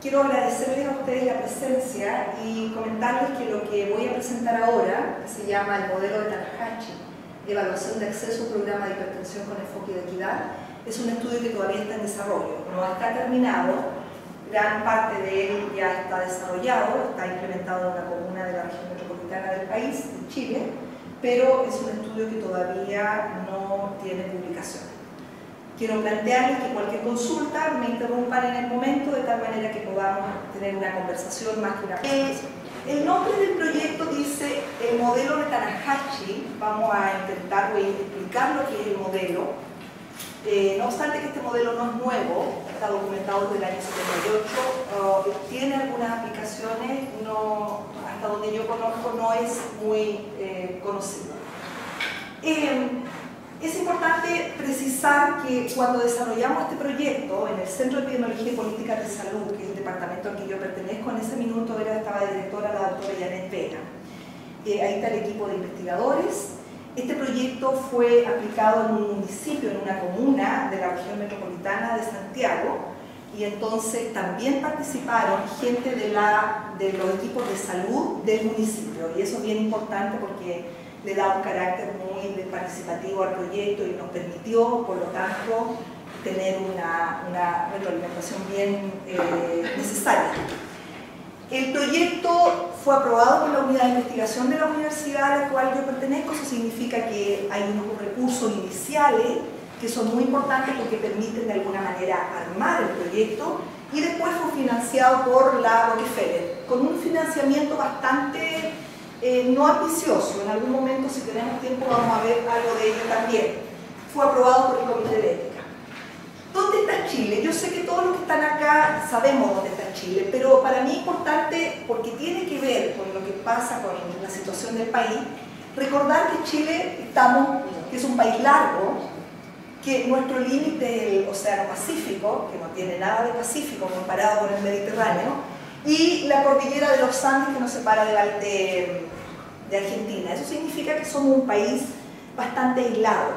quiero agradecerles a ustedes la presencia y comentarles que lo que voy a presentar ahora, que se llama el modelo de Takahashi, evaluación de acceso a un programa de hipertensión con enfoque de equidad, es un estudio que todavía está en desarrollo, no está terminado, gran parte de él ya está desarrollado, está implementado en una comuna de la región metropolitana del país, de Chile, pero es un estudio que todavía no tiene publicación. Quiero plantearles que cualquier consulta me interrumpan en el momento, de tal manera que podamos tener una conversación más que una presentación. El nombre del proyecto dice el modelo de Takahashi. Vamos a intentar explicar lo que es el modelo. No obstante que este modelo no es nuevo, está documentado desde el año 78, tiene algunas aplicaciones, hasta donde yo conozco no es muy conocido. Es importante precisar que cuando desarrollamos este proyecto en el Centro de Epidemiología y Políticas de Salud, que es el departamento al que yo pertenezco, en ese minuto estaba de directora la doctora Janet Vega. Ahí está el equipo de investigadores. Este proyecto fue aplicado en un municipio, en una comuna de la región metropolitana de Santiago, y entonces también participaron gente de los equipos de salud del municipio, y eso es bien importante porque le da un carácter muy participativo al proyecto y nos permitió, por lo tanto, tener una retroalimentación bien necesaria. El proyecto fue aprobado por la unidad de investigación de la universidad a la cual yo pertenezco. Eso significa que hay unos recursos iniciales que son muy importantes porque permiten de alguna manera armar el proyecto, y después fue financiado por la Rockefeller con un financiamiento bastante no ambicioso. En algún momento, si tenemos tiempo, vamos a ver algo de ello también. Fue aprobado por el Comité de Ética. ¿Dónde está Chile? Yo sé que todos los que están acá sabemos dónde está Chile, pero para mí es importante, porque tiene que ver con lo que pasa con la situación del país, recordar que Chile que es un país largo, que nuestro límite es el Océano Pacífico, que no tiene nada de Pacífico comparado con el Mediterráneo, y la cordillera de los Andes que nos separa de Argentina. Eso significa que somos un país bastante aislado.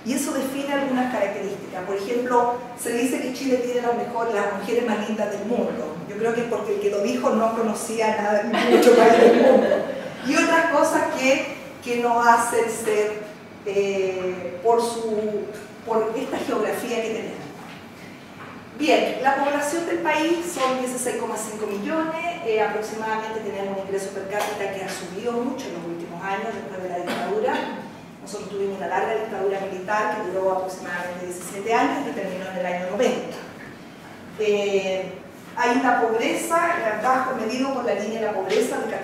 Y eso define algunas características. Por ejemplo, se dice que Chile tiene las mujeres más lindas del mundo. Yo creo que es porque el que lo dijo no conocía nada de mucho país del mundo. Y otras cosas que nos hacen ser por esta geografía que tenemos. Bien, la población del país son 16,5 millones, aproximadamente tenemos un ingreso per cápita que ha subido mucho en los últimos años después de la dictadura. Nosotros tuvimos una larga dictadura militar que duró aproximadamente 17 años y terminó en el año 90. Hay una pobreza, bajo medido por la línea de la pobreza, de 14,5.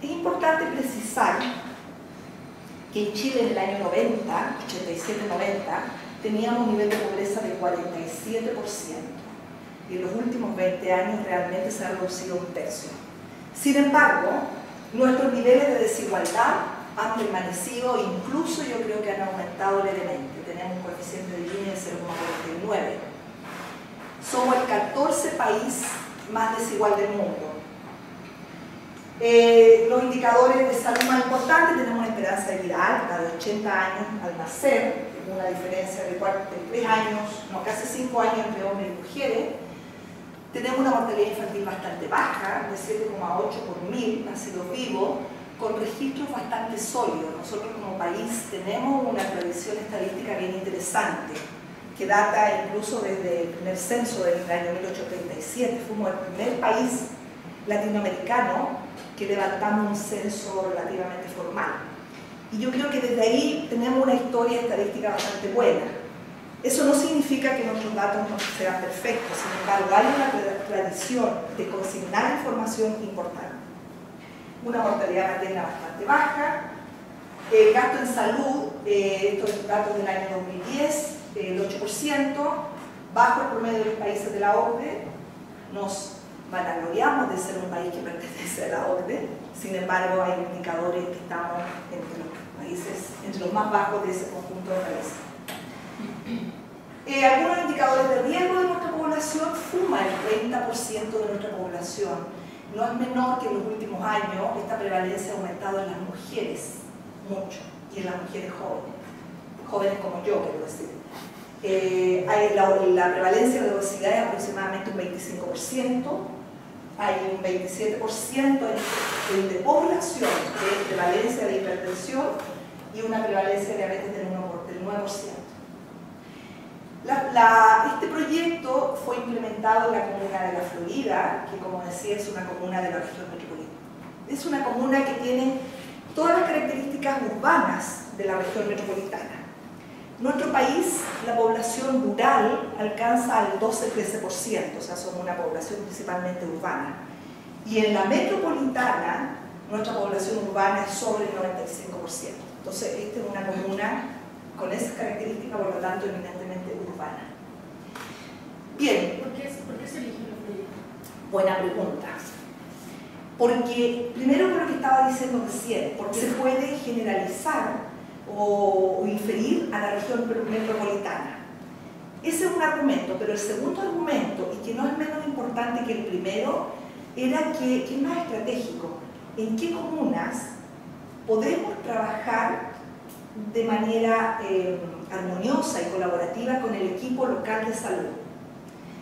Es importante precisar que en Chile en el año 90, 87-90, teníamos un nivel de pobreza de 47%. Y en los últimos 20 años realmente se ha reducido un tercio. Sin embargo, nuestros niveles de desigualdad han permanecido, incluso yo creo que han aumentado levemente. Tenemos un coeficiente de Gini de 0,49. Somos el 14 país más desigual del mundo. Los indicadores de salud más importantes: tenemos una esperanza de vida alta de 80 años al nacer, una diferencia de 3 años, no, casi 5 años entre hombres y mujeres. Tenemos una mortalidad infantil bastante baja, de 7,8 por 1000 nacidos vivos, con registros bastante sólidos. Nosotros como país tenemos una tradición estadística bien interesante, que data incluso desde el primer censo del año 1837. Fuimos el primer país latinoamericano que levantamos un censo relativamente formal. Y yo creo que desde ahí tenemos una historia estadística bastante buena. Eso no significa que nuestros datos no sean perfectos, sin embargo hay una tradición de consignar información importante. Una mortalidad materna bastante baja, el gasto en salud, estos datos del año 2010, el 8%, bajo el promedio de los países de la OCDE. Nos vanagloriamos de ser un país que pertenece a la OCDE, sin embargo hay indicadores que estamos entre los más bajos de ese conjunto de países. Algunos indicadores de riesgo de nuestra población: fuma el 30% de nuestra población. No es menor que en los últimos años esta prevalencia ha aumentado en las mujeres mucho, y en las mujeres jóvenes como yo, quiero decir. La prevalencia de obesidad es aproximadamente un 25%, hay un 27% de población de prevalencia de hipertensión y una prevalencia de diabetes del 9%. Este proyecto fue implementado en la comuna de La Florida, que como decía es una comuna de la región metropolitana. Es una comuna que tiene todas las características urbanas de la región metropolitana. En nuestro país, la población rural alcanza al 12-13%, o sea, son una población principalmente urbana. Y en la metropolitana, nuestra población urbana es sobre el 95%. Entonces, esta es una comuna con esas características, por lo tanto, eminentemente urbana. Bien. ¿Por qué se eligió la Florida? Buena pregunta. Porque, primero por lo que estaba diciendo recién, porque se puede generalizar o inferir a la región metropolitana. Ese es un argumento, pero el segundo argumento, y que no es menos importante que el primero, era que es más estratégico. ¿En qué comunas podemos trabajar de manera armoniosa y colaborativa con el equipo local de salud?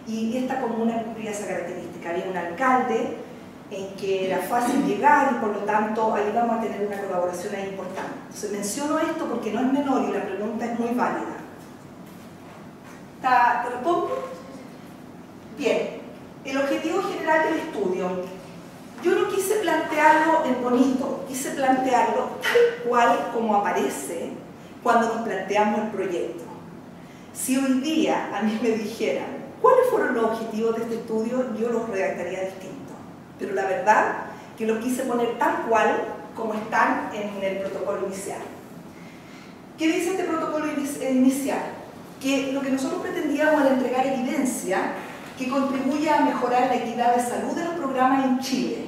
Y esta comuna cumplía esa característica. Había un alcalde en que era fácil llegar y por lo tanto ahí vamos a tener una colaboración ahí importante. Entonces menciono esto porque no es menor y la pregunta es muy válida. ¿Te respondo? Bien, el objetivo general del estudio. Yo no quise plantearlo en bonito, quise plantearlo tal cual como aparece cuando nos planteamos el proyecto. Si hoy día a mí me dijeran cuáles fueron los objetivos de este estudio, yo los redactaría distinto. Pero la verdad que lo quise poner tal cual como están en el protocolo inicial. ¿Qué dice este protocolo inicial? Que lo que nosotros pretendíamos era entregar evidencia que contribuya a mejorar la equidad de salud de los programas en Chile.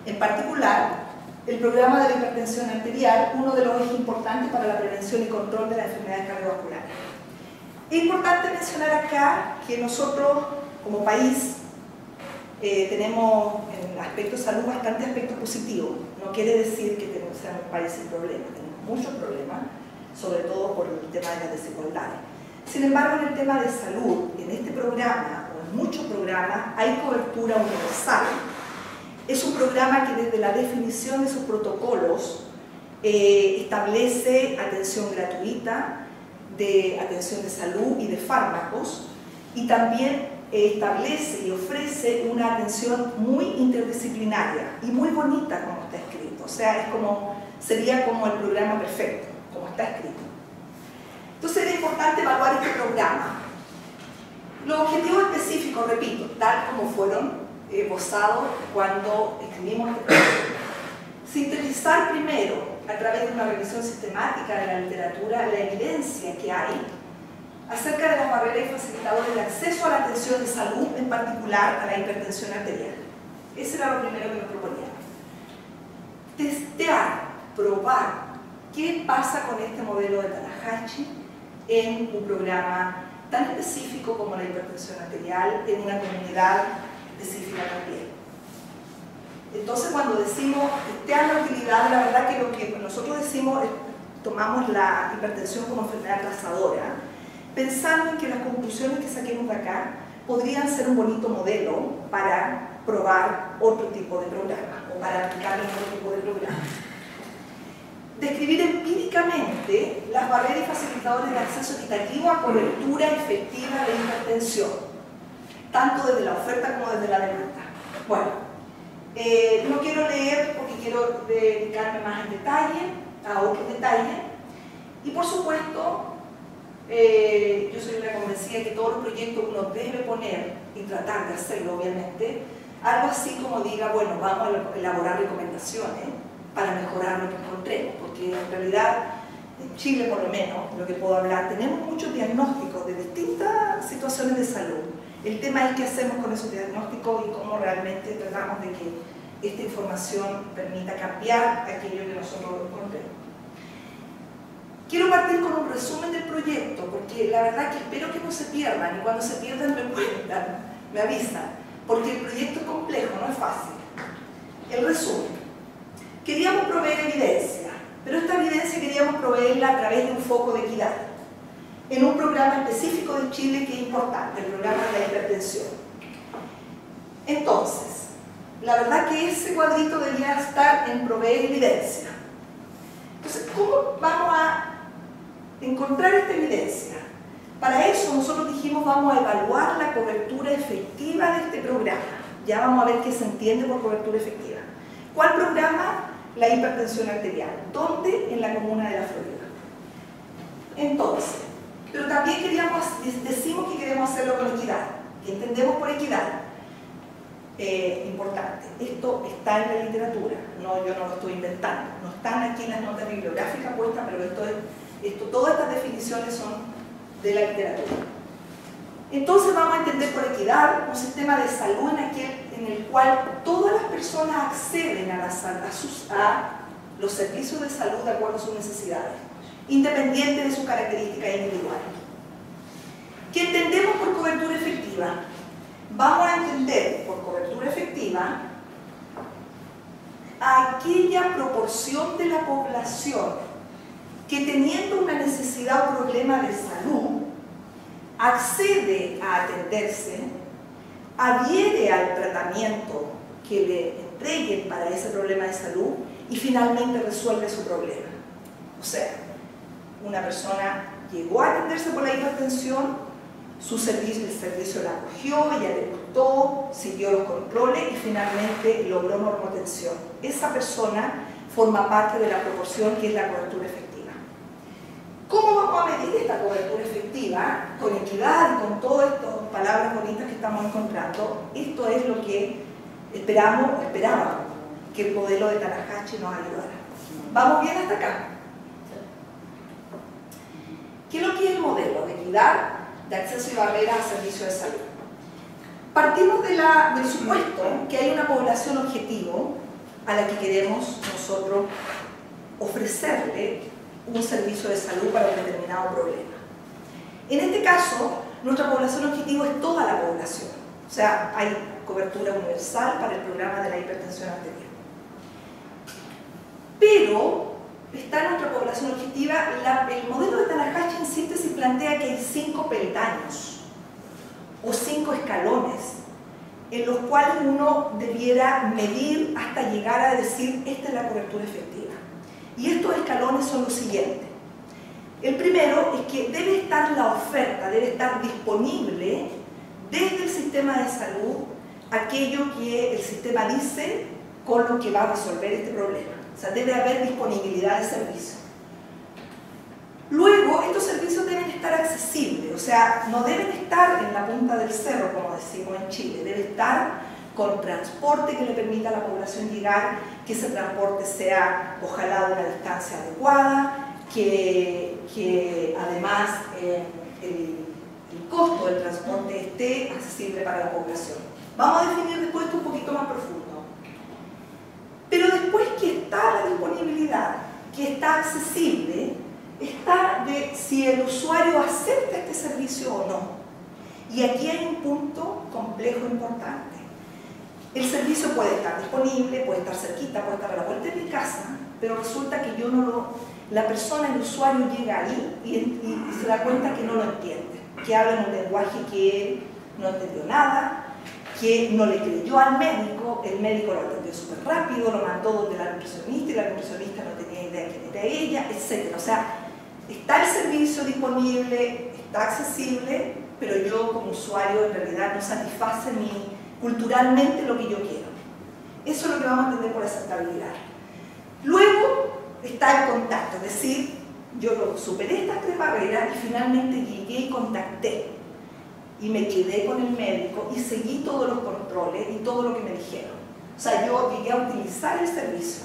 En particular, el programa de la hipertensión arterial, uno de los ejes importantes para la prevención y control de las enfermedades cardiovasculares. Es importante mencionar acá que nosotros, como país, tenemos en el aspecto de salud bastante aspectos positivos. No quiere decir que seamos un país sin problemas, tenemos muchos problemas, sobre todo por el tema de las desigualdades. Sin embargo, en el tema de salud, en este programa, o en muchos programas, hay cobertura universal. Es un programa que desde la definición de sus protocolos establece atención gratuita, de atención de salud y de fármacos, y también establece y ofrece una atención muy interdisciplinaria y muy bonita como está escrito. O sea, sería como el programa perfecto, como está escrito. Entonces era importante evaluar este programa. Los objetivos específicos, repito, tal como fueron esbozados cuando escribimos este proyecto. Sintetizar primero, a través de una revisión sistemática de la literatura, la evidencia que hay acerca de las barreras y facilitadores de acceso a la atención de salud, en particular a la hipertensión arterial. Ese era lo primero que nos proponíamos. Testear, probar qué pasa con este modelo de Tanahashi en un programa tan específico como la hipertensión arterial, en una comunidad específica también. Entonces, cuando decimos testear la utilidad, la verdad que lo que nosotros decimos es tomamos la hipertensión como enfermedad trazadora, pensando en que las conclusiones que saquemos de acá podrían ser un bonito modelo para probar otro tipo de programa o para aplicarlo en otro tipo de programa. Describir empíricamente las barreras y facilitadores de acceso equitativo a cobertura efectiva de hipertensión, tanto desde la oferta como desde la demanda. Bueno, no quiero leer porque quiero dedicarme más en detalle, a otros detalles, y por supuesto, yo soy una convencida que todos los proyectos uno debe poner y tratar de hacerlo, obviamente, algo así como diga, bueno, vamos a elaborar recomendaciones para mejorar lo que encontremos, porque en realidad, en Chile por lo menos, lo que puedo hablar, tenemos muchos diagnósticos de distintas situaciones de salud. El tema es qué hacemos con esos diagnósticos y cómo realmente tratamos de que esta información permita cambiar aquello que nosotros encontremos. Quiero partir con un resumen del proyecto, porque la verdad que espero que no se pierdan, y cuando se pierdan me cuentan, me avisan, porque el proyecto es complejo, no es fácil. El resumen. Queríamos proveer evidencia, pero esta evidencia queríamos proveerla a través de un foco de equidad. en un programa específico de Chile que es importante, el programa de la hipertensión. Entonces, la verdad que ese cuadrito debería estar en proveer evidencia. Entonces, ¿cómo vamos a encontrar esta evidencia? Para eso nosotros dijimos vamos a evaluar la cobertura efectiva de este programa. Ya vamos a ver qué se entiende por cobertura efectiva. ¿Cuál programa? La hipertensión arterial. ¿Dónde? En la comuna de La Florida. Entonces, pero también decimos que queremos hacerlo con equidad. ¿Qué entendemos por equidad? Importante, esto está en la literatura, no, yo no lo estoy inventando, no están aquí en las notas bibliográficas puestas, pero todas estas definiciones son de la literatura. Entonces vamos a entender por equidad un sistema de salud en el cual todas las personas acceden a los servicios de salud de acuerdo a sus necesidades, independiente de sus características individuales. ¿Qué entendemos por cobertura efectiva? Vamos a entender por cobertura efectiva a aquella proporción de la población que, teniendo una necesidad o problema de salud, accede a atenderse, adhiere al tratamiento que le entreguen para ese problema de salud y finalmente resuelve su problema. O sea, una persona llegó a atenderse por la hipertensión, el servicio la acogió, ella le gustó, siguió los controles y finalmente logró normotensión. Esa persona forma parte de la proporción que es la cobertura efectiva. ¿Cómo vamos a medir esta cobertura efectiva? Con equidad y con todas estas palabras bonitas que estamos encontrando. Esto es lo que esperábamos que el modelo de Tanahashi nos ayudara. ¿Vamos bien hasta acá? ¿Qué es lo que es el modelo de equidad, de acceso y barreras a servicios de salud? Partimos del supuesto que hay una población objetivo a la que queremos nosotros ofrecerle un servicio de salud para un determinado problema. En este caso, nuestra población objetivo es toda la población. O sea, hay cobertura universal para el programa de la hipertensión arterial. Pero está en nuestra población objetiva, el modelo de Tanahashi en síntesis plantea que hay 5 peldaños o 5 escalones en los cuales uno debiera medir hasta llegar a decir esta es la cobertura efectiva. Y estos escalones son los siguientes. El primero es que debe estar la oferta, debe estar disponible desde el sistema de salud aquello que el sistema dice con lo que va a resolver este problema. O sea, debe haber disponibilidad de servicio. Luego, estos servicios deben estar accesibles, o sea, no deben estar en la punta del cerro, como decimos en Chile, debe estar con transporte que le permita a la población llegar, que ese transporte sea, ojalá, de una distancia adecuada, que además el costo del transporte esté accesible para la población. Vamos a definir después esto un poquito más profundo. Pero después que está la disponibilidad, que está accesible, está de si el usuario acepta este servicio o no. Y aquí hay un punto complejo importante. El servicio puede estar disponible, puede estar cerquita, puede estar a la vuelta de mi casa, pero resulta que la persona, el usuario llega ahí y se da cuenta que no lo entiende, que habla en un lenguaje que él no entendió nada, que no le creyó al médico, el médico lo atendió súper rápido, lo mandó donde la nutricionista y la nutricionista no tenía idea de quién era ella, etc. O sea, está el servicio disponible, está accesible, pero yo como usuario en realidad no satisface culturalmente lo que yo quiero. Eso es lo que vamos a entender por aceptabilidad. Luego está el contacto, es decir, yo superé estas 3 barreras y finalmente llegué y contacté. Y me quedé con el médico y seguí todos los controles y todo lo que me dijeron. O sea, yo llegué a utilizar el servicio.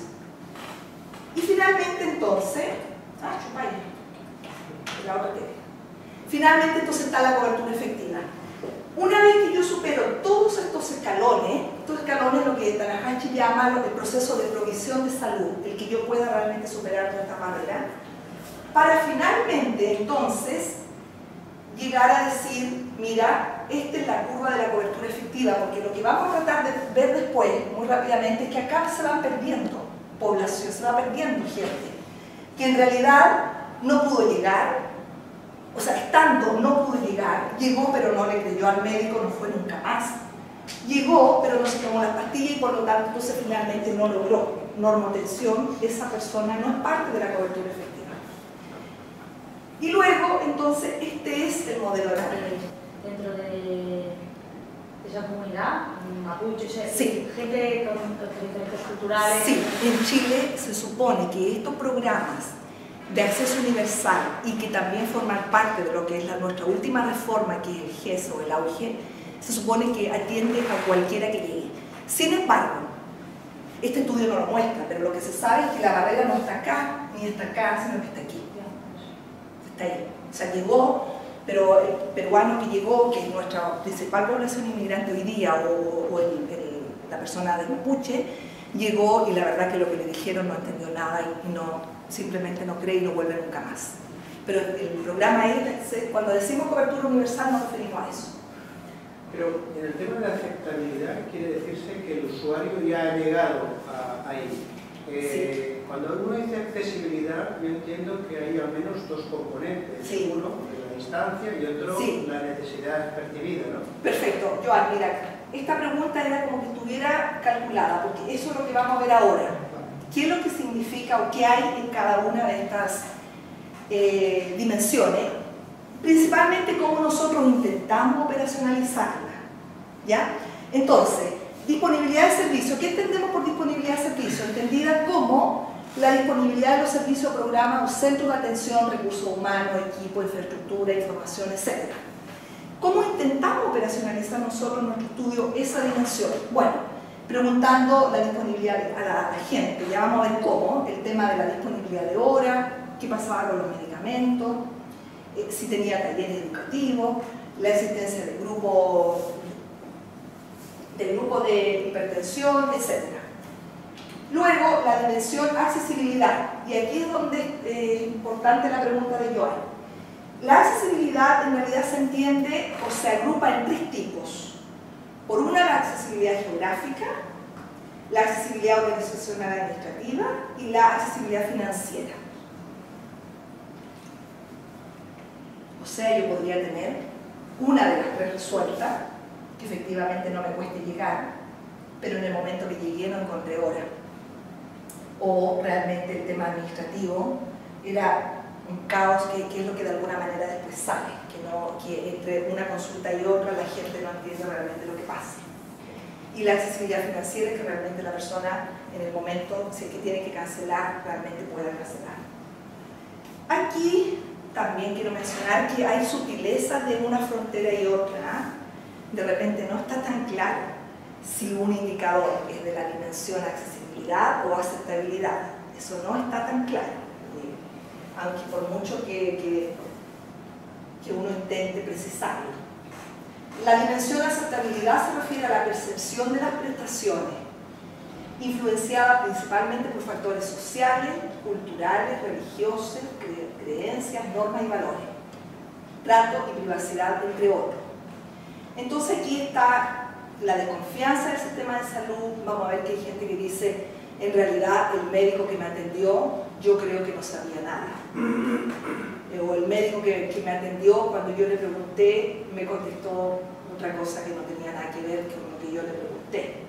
Y finalmente entonces, finalmente entonces está la cobertura efectiva. Una vez que yo supero todos estos escalones lo que Tanahashi llama el proceso de provisión de salud, el que yo pueda realmente superar toda esta barrera, para finalmente entonces llegar a decir, mira, esta es la curva de la cobertura efectiva, porque lo que vamos a tratar de ver después, muy rápidamente, es que acá se van perdiendo población, se va perdiendo gente, que en realidad no pudo llegar, O sea, estando, no pudo llegar. Llegó, pero no le creyó al médico, no fue nunca más. Llegó, pero no se tomó las pastillas y por lo tanto entonces finalmente no logró normotensión. Esa persona no es parte de la cobertura efectiva. Y luego, entonces, este es el modelo de la comunidad. Dentro de esa comunidad, mapuche, sí. Gente con diferentes culturales. Sí, en Chile se supone que estos programas de acceso universal y que también forman parte de lo que es nuestra última reforma, que es el GES o el AUGE, se supone que atiende a cualquiera que llegue. Sin embargo, este estudio no lo muestra, pero lo que se sabe es que la barrera no está acá, ni está acá, sino que está aquí. Está ahí. O sea, llegó, pero el peruano que llegó, que es nuestra principal población inmigrante hoy día, o la persona de Mapuche, llegó y la verdad que lo que le dijeron no entendió nada y no, simplemente no cree y no vuelve nunca más. Pero el programa es, cuando decimos cobertura universal nos referimos a eso. Pero en el tema de la aceptabilidad quiere decirse que el usuario ya ha llegado ahí. Sí. Cuando uno dice accesibilidad, yo entiendo que hay al menos dos componentes. Sí. Uno, la distancia, y otro, sí. la necesidad percibida, ¿no? Perfecto. Joan, mira, esta pregunta era como que estuviera calculada, porque eso es lo que vamos a ver ahora. ¿Qué es lo que significa o qué hay en cada una de estas dimensiones? Principalmente cómo nosotros intentamos operacionalizarla, ¿ya? Entonces, disponibilidad de servicio. ¿Qué entendemos por disponibilidad de servicio? Entendida como la disponibilidad de los servicios, programas o centros de atención, recursos humanos, equipo, infraestructura, información, etc. ¿Cómo intentamos operacionalizar nosotros en nuestro estudio esa dimensión? Bueno, preguntando la disponibilidad a la gente. Ya vamos a ver cómo, el tema de la disponibilidad de horas, qué pasaba con los medicamentos, si tenía talleres educativos, la existencia de grupos de hipertensión, etc. Luego, la dimensión accesibilidad, y aquí es donde es importante la pregunta de Joan. La accesibilidad en realidad se entiende o se agrupa en tres tipos. Por una, la accesibilidad geográfica, la accesibilidad organizacional administrativa y la accesibilidad financiera. O sea, yo podría tener una de las tres resueltas, que efectivamente no me cueste llegar, pero en el momento que llegué no encontré hora. O realmente el tema administrativo era un caos que es lo que de alguna manera después sale, que entre una consulta y otra la gente no entiende realmente lo que pasa. Y la accesibilidad financiera es que realmente la persona en el momento, si es que tiene que cancelar, realmente pueda cancelar. Aquí también quiero mencionar que hay sutilezas de una frontera y otra. De repente no está tan claro si un indicador es de la dimensión accesibilidad o aceptabilidad. Eso no está tan claro. Aunque por mucho que uno intente precisarlo. La dimensión de aceptabilidad se refiere a la percepción de las prestaciones, influenciada principalmente por factores sociales, culturales, religiosos, creencias, normas y valores, trato y privacidad, entre otros. Entonces aquí está la desconfianza del sistema de salud. Vamos a ver que hay gente que dice, en realidad el médico que me atendió, yo creo que no sabía nada. O el médico que me atendió, cuando yo le pregunté, me contestó otra cosa que no tenía nada que ver con lo que yo le pregunté.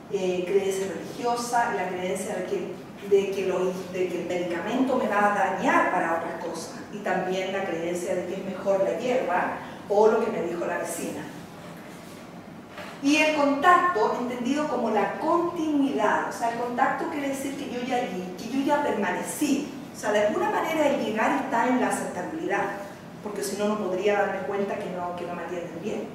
Creencia religiosa, la creencia de que el medicamento me va a dañar para otras cosas, y también la creencia de que es mejor la hierba o lo que me dijo la vecina. Y el contacto, entendido como la continuidad, o sea, el contacto quiere decir que yo ya permanecí. O sea, de alguna manera el llegar está en la aceptabilidad, porque si no, no podría darme cuenta que no me atienden bien.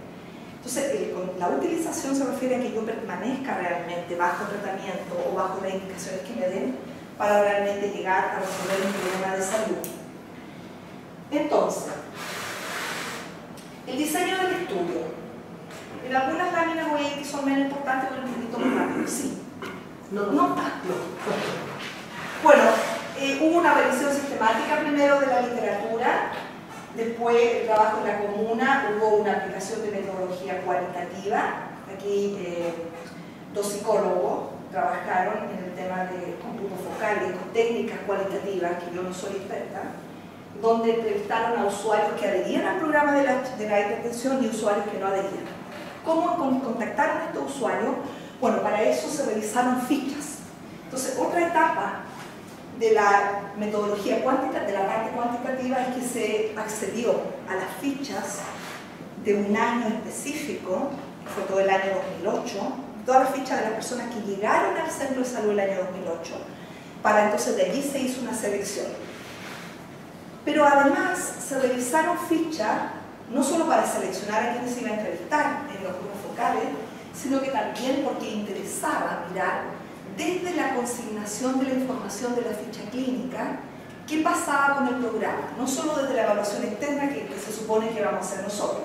Entonces, la utilización se refiere a que yo permanezca realmente bajo tratamiento o bajo las indicaciones que me den para realmente llegar a resolver un problema de salud. Entonces, el diseño del estudio. En algunas láminas voy a ir que son menos importantes, pero un poquito más rápido. Sí. No. Bueno, hubo una revisión sistemática primero de la literatura, después el trabajo en la comuna, hubo una aplicación de metodología cualitativa. Aquí dos psicólogos trabajaron en el tema de cómputo focal y con técnicas cualitativas, que yo no soy experta. donde entrevistaron a usuarios que adherían al programa de la hipertensión y usuarios que no adherían. ¿Cómo contactaron a estos usuarios? Bueno, para eso se revisaron fichas. Entonces, otra etapa de la metodología cuantitativa, de la parte cuantitativa, es que se accedió a las fichas de un año específico, que fue todo el año 2008, todas las fichas de las personas que llegaron al centro de salud el año 2008, para entonces de allí se hizo una selección. Pero además se revisaron fichas no solo para seleccionar a quienes se iban a entrevistar en los grupos focales, sino que también porque interesaba mirar desde la consignación de la información de la ficha clínica qué pasaba con el programa, no solo desde la evaluación externa que se supone que vamos a hacer nosotros.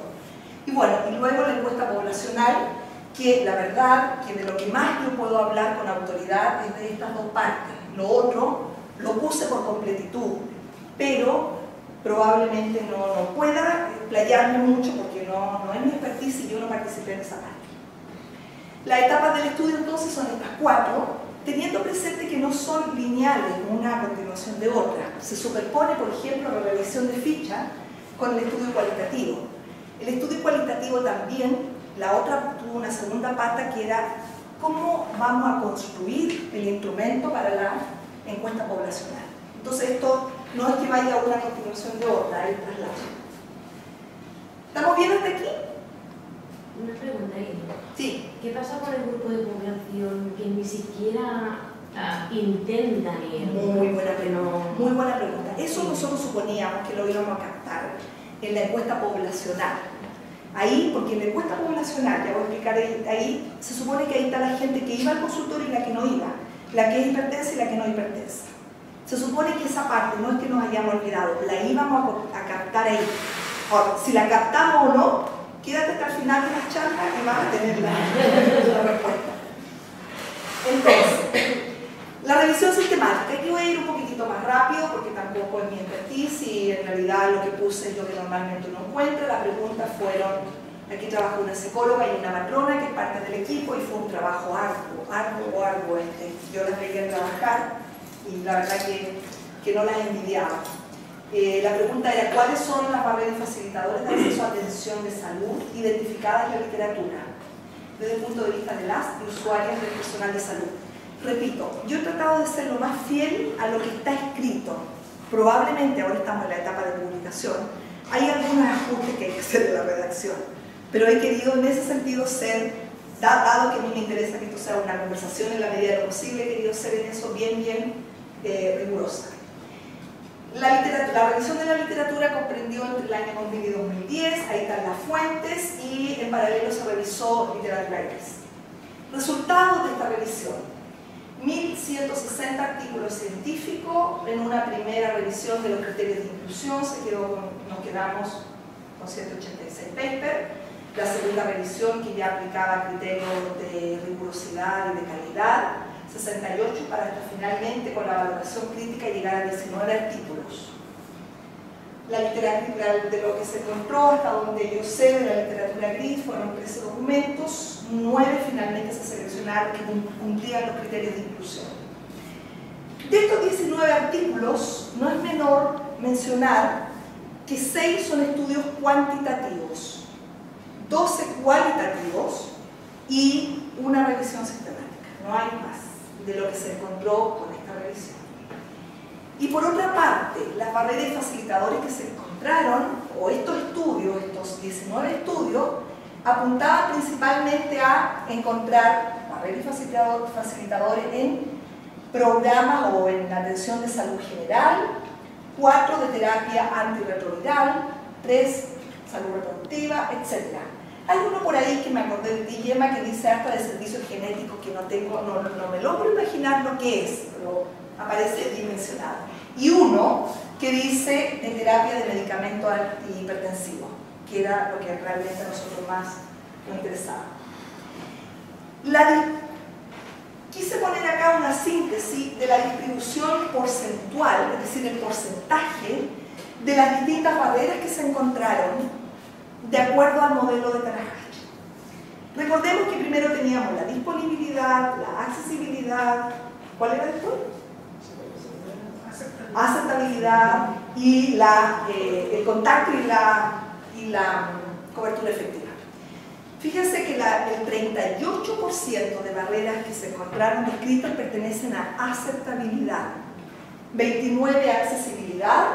Y bueno, y luego la encuesta poblacional, que la verdad que de lo que más yo puedo hablar con autoridad es de estas dos partes. Lo otro lo puse por completitud, pero probablemente no pueda explayarme mucho porque no es mi expertise y yo no participé en esa parte. Las etapas del estudio entonces son estas 4, teniendo presente que no son lineales una a continuación de otra. Se superpone, por ejemplo, la revisión de ficha con el estudio cualitativo. El estudio cualitativo también, la otra tuvo una segunda pata que era cómo vamos a construir el instrumento para la encuesta poblacional. Entonces esto no es que vaya una a continuación de otra, hay traslado. ¿Estamos bien hasta aquí? Una pregunta, Irene. Sí. ¿Qué pasa con el grupo de población que ni siquiera intentan ir? Muy buena pregunta. Muy buena pregunta. Eso nosotros suponíamos que lo íbamos a captar en la encuesta poblacional. Ahí, porque en la encuesta poblacional, ya voy a explicar ahí, se supone que ahí está la gente que iba al consultorio y la que no iba, la que es hipertensa y la que no hipertensa. Se supone que esa parte no es que nos hayamos olvidado, la íbamos a captar ahí. Ahora, si la captamos o no, quédate hasta el final de la charla y vas a tener la respuesta. Entonces, la revisión sistemática. Aquí voy a ir un poquitito más rápido porque tampoco es mi expertise y en realidad lo que puse es lo que normalmente uno encuentra. Las preguntas fueron, aquí trabajó una psicóloga y una matrona que es parte del equipo y fue un trabajo arduo. Yo las veía trabajar y la verdad que no las envidiaba. La pregunta era, ¿cuáles son las barreras y facilitadores de acceso a atención de salud identificadas en la literatura desde el punto de vista de las usuarias del personal de salud? Repito, yo he tratado de ser lo más fiel a lo que está escrito. Probablemente, ahora estamos en la etapa de publicación, hay algunos ajustes que hay que hacer en la redacción, pero he querido en ese sentido ser, dado que a mí me interesa que esto sea una conversación en la medida de lo posible, he querido ser en eso bien rigurosa. La revisión de la literatura comprendió entre el año 2000 y 2010, ahí están las fuentes y en paralelo se revisó literatura gris. Resultados de esta revisión: 1.160 artículos científicos en una primera revisión de los criterios de inclusión, nos quedamos con 186 papers. La segunda revisión que ya aplicaba criterios de rigurosidad y de calidad, 68 para hasta finalmente con la valoración crítica llegar a 19 artículos. La literatura de lo que se encontró, hasta donde yo sé de la literatura gris, fueron 13 documentos, 9 finalmente se seleccionaron que cumplían los criterios de inclusión. De estos 19 artículos, no es menor mencionar que 6 son estudios cuantitativos, 12 cualitativos y una revisión sistemática. No hay más de lo que se encontró con esta revisión. Y por otra parte, las barreras y facilitadores que se encontraron, o estos estudios, estos 19 estudios, apuntaban principalmente a encontrar barreras y facilitadores en programas o en la atención de salud general, 4 de terapia antirretroviral, 3 salud reproductiva, etc. Hay uno por ahí que me acordé de ti, Gemma, que dice hasta de servicios genéticos que no me logro imaginar lo que es, pero aparece dimensionado. Y uno que dice de terapia de medicamento antihipertensivo, que era lo que realmente a nosotros más nos interesaba. Quise poner acá una síntesis de la distribución porcentual, es decir, el porcentaje de las distintas barreras que se encontraron de acuerdo al modelo de Tanahashi. Recordemos que primero teníamos la disponibilidad, la accesibilidad, ¿cuál era después? aceptabilidad y el contacto y la cobertura efectiva. Fíjense que el 38% de barreras que se encontraron descritas pertenecen a aceptabilidad, 29 a accesibilidad,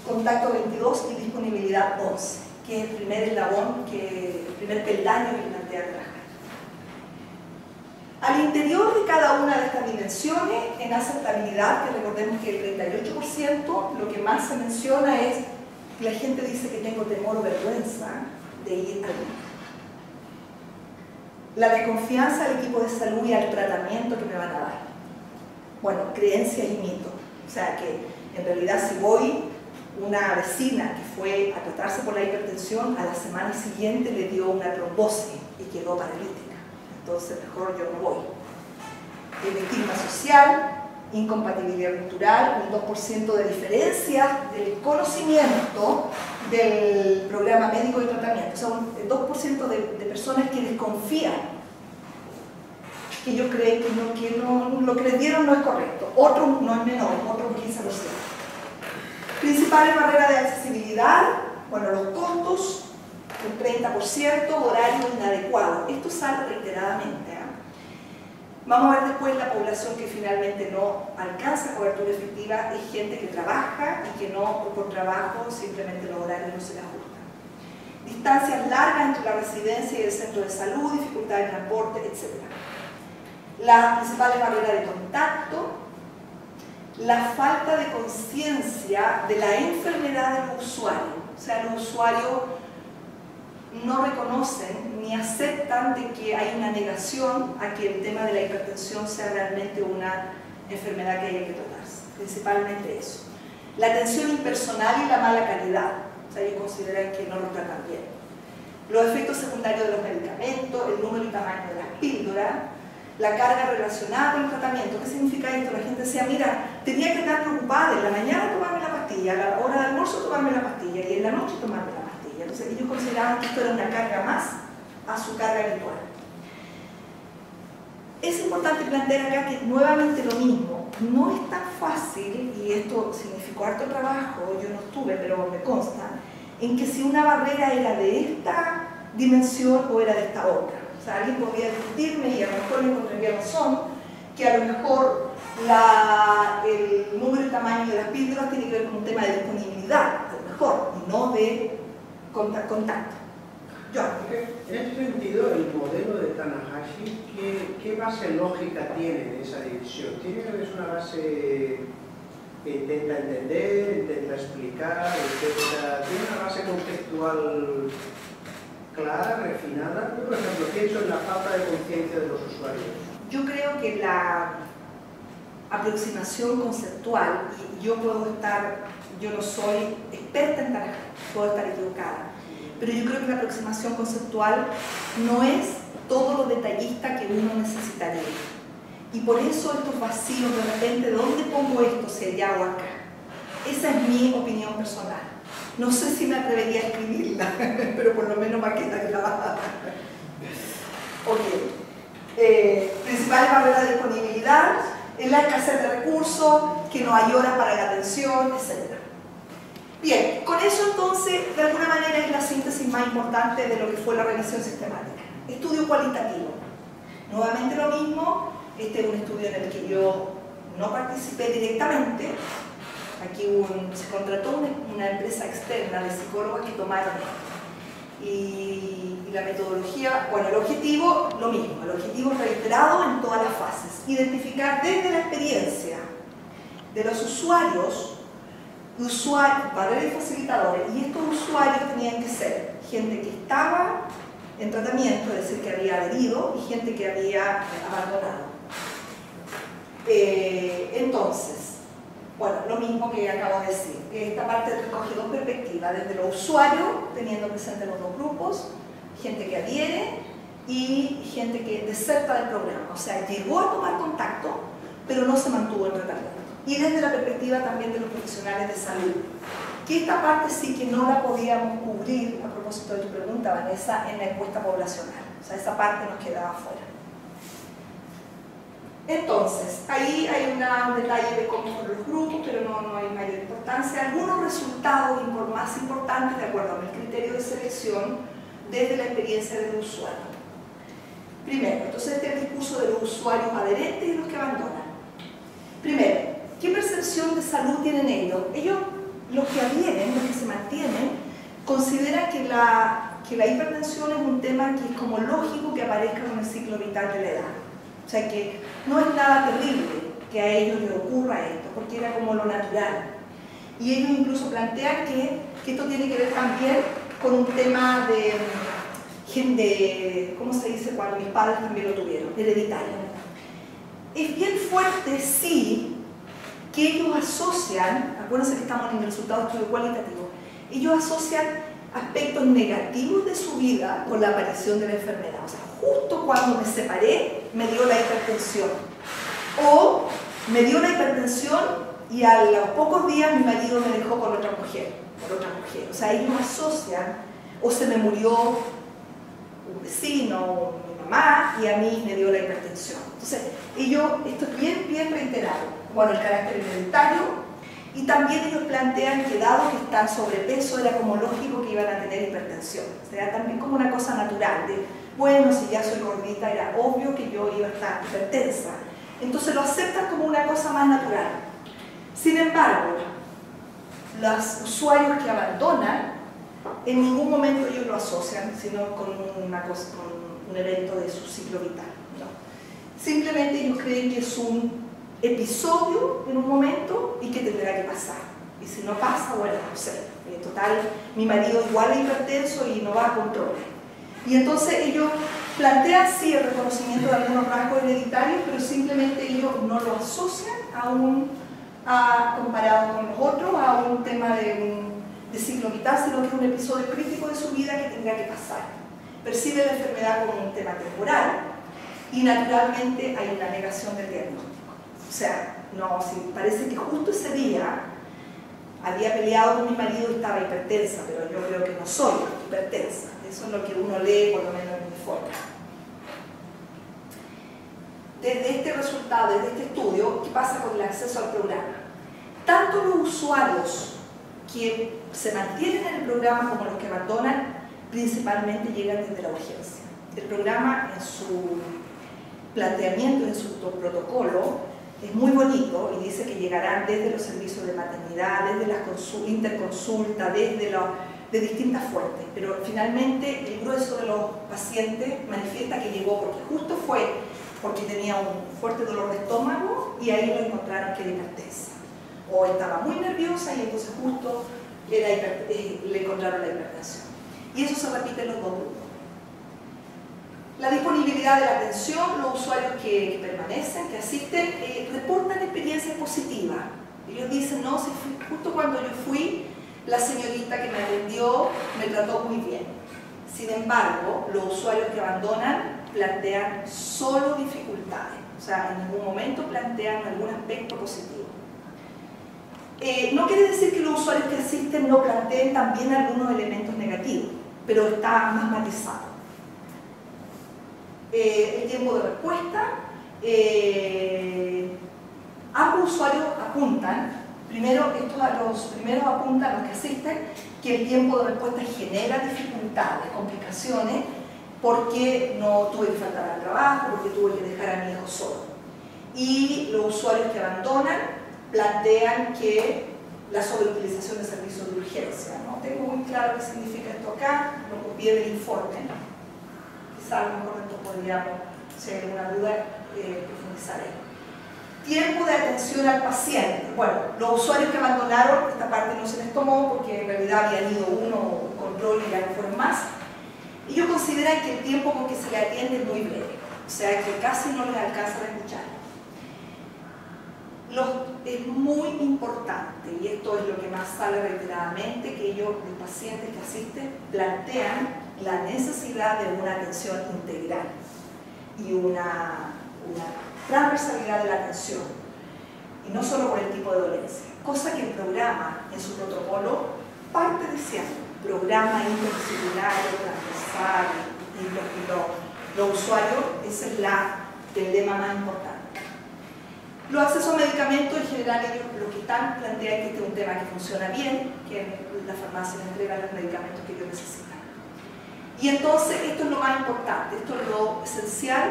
contacto 22 y disponibilidad 11, que es el primer eslabón, el primer peldaño que plantea Graham. Al interior de cada una de estas dimensiones, en aceptabilidad, que recordemos que el 38%, lo que más se menciona es que la gente dice que tengo temor o vergüenza de ir al médico. La desconfianza al equipo de salud y al tratamiento que me van a dar. Bueno, creencias y mitos. O sea que en realidad si voy, una vecina que fue a tratarse por la hipertensión, a la semana siguiente le dio una trombosis y quedó paralítica. Entonces mejor yo no voy. El estigma social, incompatibilidad cultural, un 2% de diferencia del conocimiento del programa médico de tratamiento. O sea, un 2% de personas que desconfían, que ellos creen que lo que les dieron no es correcto. Otro no es menor, otro un 15%. Principales barreras de accesibilidad, bueno, los costos, un 30%, horario inadecuado. Esto sale reiteradamente. Vamos a ver después la población que finalmente no alcanza cobertura efectiva, es gente que trabaja y que no, por trabajo, simplemente los horarios no se le ajustan. Distancias largas entre la residencia y el centro de salud, dificultad de transporte, etc. Las principales barreras de contacto, la falta de conciencia de la enfermedad del usuario. O sea, los usuarios no reconocen ni aceptan de que hay una negación a que el tema de la hipertensión sea realmente una enfermedad que haya que tratarse. Principalmente eso. La atención impersonal y la mala calidad. O sea, ellos consideran que no lo tratan bien. Los efectos secundarios de los medicamentos, el número y tamaño de las píldoras, la carga relacionada con el tratamiento. ¿Qué significa esto? La gente decía, mira, tenía que estar preocupada en la mañana tomarme la pastilla, a la hora de almuerzo tomarme la pastilla y en la noche tomarme la pastilla. Entonces ellos consideraban que esto era una carga más a su carga habitual. Es importante plantear acá que nuevamente lo mismo, no es tan fácil, y esto significó harto trabajo, yo no estuve, pero me consta, en que si una barrera era de esta dimensión o era de esta otra. O sea, alguien podría discutirme y a lo mejor me encontraría razón que a lo mejor el número y tamaño de las píldoras tiene que ver con un tema de disponibilidad, a lo mejor, y no de contacto. En este sentido, el modelo de Tanahashi, ¿qué base lógica tiene en esa división? ¿Tiene una base que intenta entender, intenta explicar, tiene una base conceptual clara, refinada? Yo, por ejemplo, pienso en la falta de conciencia de los usuarios. Yo creo que la aproximación conceptual, y yo no soy experta en Tanahashi, puedo estar equivocada, pero yo creo que la aproximación conceptual no es todo lo detallista que uno necesitaría. Y por eso estos vacíos de repente, ¿dónde pongo esto? Si allá o acá. Esa es mi opinión personal. No sé si me atrevería a escribirla, pero por lo menos va a quedar grabada. Principales barreras de disponibilidad, la escasez de recursos, que no hay horas para la atención, etc. Bien, con eso entonces, de alguna manera es la síntesis más importante de lo que fue la revisión sistemática. Estudio cualitativo. Nuevamente lo mismo, este es un estudio en el que yo no participé directamente. Aquí se contrató una empresa externa de psicólogos que tomaron esto. Y la metodología, bueno, el objetivo, lo mismo, el objetivo reiterado en todas las fases. Identificar desde la experiencia de los usuarios, barreras y facilitadores, y estos usuarios tenían que ser gente que estaba en tratamiento, es decir, que había adherido, y gente que había abandonado. Entonces, bueno, lo mismo que acabo de decir, esta parte recoge dos perspectivas, desde los usuarios, teniendo presente los dos grupos, gente que adhiere y gente que deserta del programa, o sea, llegó a tomar contacto, pero no se mantuvo en tratamiento. Y desde la perspectiva también de los profesionales de salud, que esta parte sí que no la podíamos cubrir, a propósito de tu pregunta, Vanessa, en la encuesta poblacional, o sea, esa parte nos quedaba fuera. Entonces, ahí hay un detalle de cómo fueron los grupos, pero no hay mayor importancia. Algunos resultados más importantes de acuerdo al criterio de selección desde la experiencia del usuario. Primero, entonces este es el discurso de los usuarios adherentes y los que abandonan. Primero, ¿qué percepción de salud tienen ellos? Ellos, los que adhieren, los que se mantienen, consideran que la hipertensión es un tema que es como lógico que aparezca en el ciclo vital de la edad. O sea que no es nada terrible que a ellos les ocurra esto, porque era como lo natural. Y ellos incluso plantean que esto tiene que ver también con un tema de ¿cómo se dice cuando mis padres también lo tuvieron? Hereditario. Es bien fuerte, sí, que ellos asocian, acuérdense que estamos en el resultado de estudio cualitativo, ellos asocian aspectos negativos de su vida con la aparición de la enfermedad. O sea, justo cuando me separé, me dio la hipertensión. O me dio la hipertensión y a los pocos días mi marido me dejó con otra mujer. O sea, ellos asocian, o se me murió un vecino, o mi mamá, y a mí me dio la hipertensión. Entonces, esto es bien reiterado. Bueno, el carácter hereditario. Y también ellos plantean que dado que están sobrepeso, era como lógico que iban a tener hipertensión. O sea, también como una cosa natural, de, bueno, si ya soy gordita, era obvio que yo iba a estar hipertensa. Entonces lo aceptan como una cosa más natural. Sin embargo, los usuarios que abandonan, en ningún momento ellos lo asocian, sino con un evento de su ciclo vital, ¿no? Simplemente ellos creen que es un episodio en un momento y que tendrá que pasar. Y si no pasa, bueno, no sé. En total, mi marido igual es hipertenso y no va a control. Y entonces ellos plantean sí el reconocimiento de algunos rasgos hereditarios, pero simplemente ellos no lo asocian comparado con los otros a un tema de ciclo vital, sino que es un episodio crítico de su vida que tendrá que pasar. Percibe la enfermedad como un tema temporal y naturalmente hay una negación del diagnóstico. O sea, no, si parece que justo ese día había peleado con mi marido y estaba hipertensa, pero yo creo que no soy hipertensa. Eso es lo que uno lee, por lo menos en mi informe. Desde este resultado, desde este estudio, ¿qué pasa con el acceso al programa? Tanto los usuarios que se mantienen en el programa como los que abandonan, principalmente llegan desde la urgencia. El programa en su planteamiento, en su protocolo, es muy bonito y dice que llegarán desde los servicios de maternidad, desde las interconsultas, de distintas fuentes, pero finalmente el grueso de los pacientes manifiesta que llegó porque justo fue porque tenía un fuerte dolor de estómago y ahí lo encontraron que era hipertensa, o estaba muy nerviosa y entonces justo le encontraron la hipertensión. Y eso se repite en los dos grupos. La disponibilidad de la atención, los usuarios que permanecen, que asisten, reportan experiencias positivas. Ellos dicen, no, justo cuando yo fui, la señorita que me atendió me trató muy bien. Sin embargo, los usuarios que abandonan plantean solo dificultades. O sea, en ningún momento plantean algún aspecto positivo. No quiere decir que los usuarios que asisten no planteen también algunos elementos negativos, pero está más matizado. El tiempo de respuesta, ambos usuarios apuntan, los primeros apuntan, los que asisten, que el tiempo de respuesta genera dificultades, complicaciones, porque no tuve que faltar al trabajo, porque tuve que dejar a mi hijo solo. Y los usuarios que abandonan plantean que la sobreutilización de servicios de urgencia. No tengo muy claro qué significa esto acá, lo copié del informe. Quizá a lo mejor esto podríamos, si hay alguna duda, profundizar ahí. Tiempo de atención al paciente. Bueno, los usuarios que abandonaron, esta parte no se les tomó porque en realidad habían ido uno control y ya no fueron más. Ellos consideran que el tiempo con que se le atiende es muy breve, o sea que casi no les alcanza a escuchar. Es muy importante, y esto es lo que más sale reiteradamente, que ellos, los pacientes que asisten, plantean la necesidad de una atención integral y una transversalidad de la atención, y no solo por el tipo de dolencia, cosa que el programa en su protocolo parte diciendo, programa interdisciplinario, transversal, y los usuarios, ese es el lema más importante. Los accesos a medicamentos, en general, ellos lo que están plantean que este es un tema que funciona bien, que la farmacia les entrega los medicamentos que ellos necesitan. Y entonces, esto es lo más importante, esto es lo esencial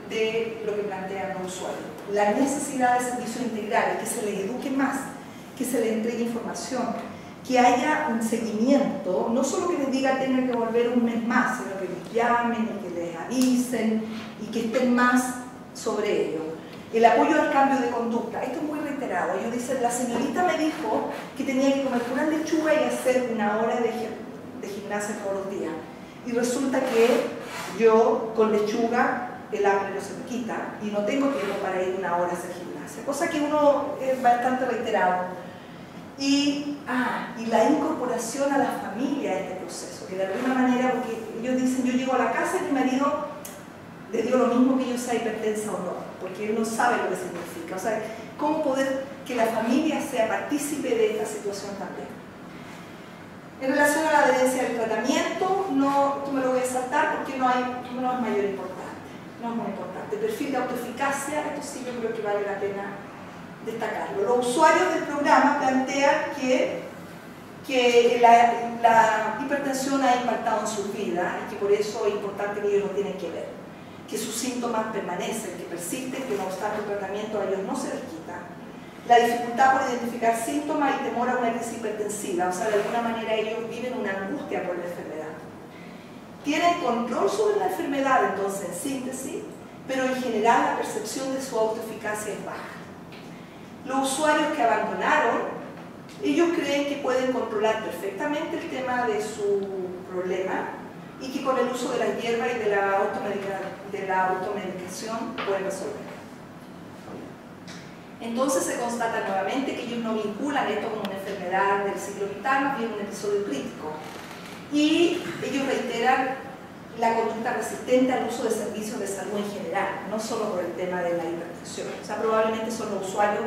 de lo que plantean los usuarios. La necesidad de servicios integrales, que se les eduque más, que se les entregue información, que haya un seguimiento, no solo que les diga tengan que volver un mes más, sino que les llamen y que les avisen y que estén más sobre ello. El apoyo al cambio de conducta, esto es muy reiterado. Ellos dicen, la señorita me dijo que tenía que comer pura lechuga y hacer 1 hora de gimnasia todos los días. Y resulta que yo con lechuga el hambre no se me quita y no tengo tiempo para ir 1 hora a hacer gimnasia. Cosa que uno es bastante reiterado. Y la incorporación a la familia a este proceso, que de alguna manera, porque ellos dicen, yo llego a la casa y mi marido le dio lo mismo que yo sea hipertensa o no, porque él no sabe lo que significa. O sea, cómo poder que la familia sea partícipe de esta situación también. En relación a la adherencia del tratamiento, esto me lo voy a saltar porque no es mayor importante, no es muy importante. El perfil de autoeficacia, esto sí yo creo que vale la pena destacarlo. Los usuarios del programa plantean que la hipertensión ha impactado en sus vidas y que por eso es importante que ellos lo tienen que ver, que sus síntomas permanecen, que persisten, que no obstante el tratamiento a ellos no se les quita. La dificultad por identificar síntomas y temor a una crisis hipertensiva, o sea, de alguna manera ellos viven una angustia por la enfermedad. Tienen control sobre la enfermedad, entonces, en síntesis, pero en general la percepción de su autoeficacia es baja. Los usuarios que abandonaron, ellos creen que pueden controlar perfectamente el tema de su problema y que con el uso de las hierbas y de la automedicación pueden resolver. Entonces se constata nuevamente que ellos no vinculan esto como una enfermedad del ciclo vital, más bien un episodio crítico. Y ellos reiteran la conducta resistente al uso de servicios de salud en general, no solo por el tema de la hipertensión. O sea, probablemente son los usuarios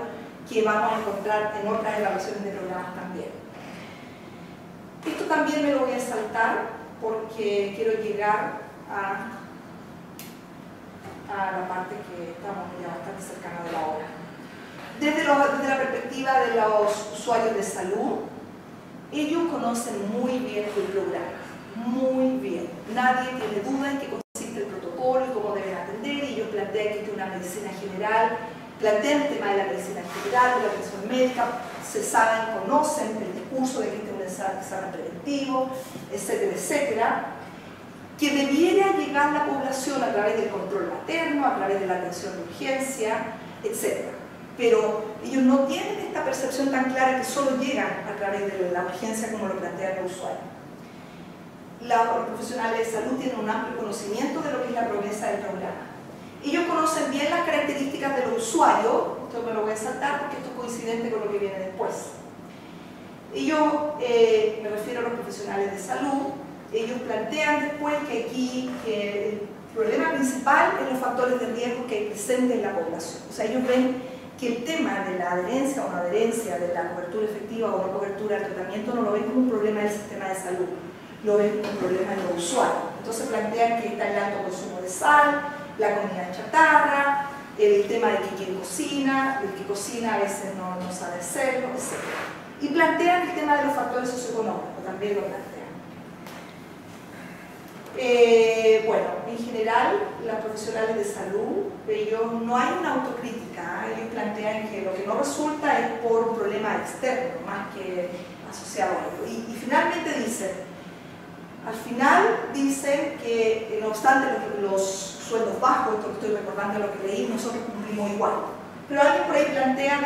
que vamos a encontrar en otras evaluaciones de programas también. Esto también me lo voy a saltar porque quiero llegar a la parte que estamos ya bastante cercana de la hora. Desde la perspectiva de los usuarios de salud, ellos conocen muy bien el programa, muy bien. Nadie tiene duda en qué consiste el protocolo y cómo deben atender. Ellos plantean que es una medicina general, plantean el tema de la medicina general, de la atención médica, se saben, conocen el discurso de que este es un examen preventivo, etcétera, etcétera, que debiera llegar a la población a través del control materno, a través de la atención de urgencia, etcétera. Pero ellos no tienen esta percepción tan clara que solo llegan a través de la urgencia como lo plantean los usuarios. Los profesionales de salud tienen un amplio conocimiento de lo que es la promesa del programa. Ellos conocen bien las características de los usuarios, esto me lo voy a saltar porque esto es coincidente con lo que viene después. Ellos, me refiero a los profesionales de salud, ellos plantean después que aquí el problema principal es los factores de riesgo que hay presentes en la población. O sea, ellos ven que el tema de la adherencia o no adherencia, de la cobertura efectiva o no cobertura al tratamiento, no lo ven como un problema del sistema de salud, lo ven como un problema de los usuarios. Entonces plantean que está el alto consumo de sal, la comida chatarra, el tema de que quien cocina, el que cocina a veces no sabe hacerlo, etc. Y plantean el tema de los factores socioeconómicos, también lo plantean. Bueno, en general, los profesionales de salud, ellos no hay una autocrítica, ellos plantean que lo que no resulta es por un problema externo, más que asociado a ello. Y finalmente dicen, al final dicen que no obstante los sueldos bajos, esto estoy recordando lo que leí, nosotros cumplimos igual. Pero alguien por ahí plantea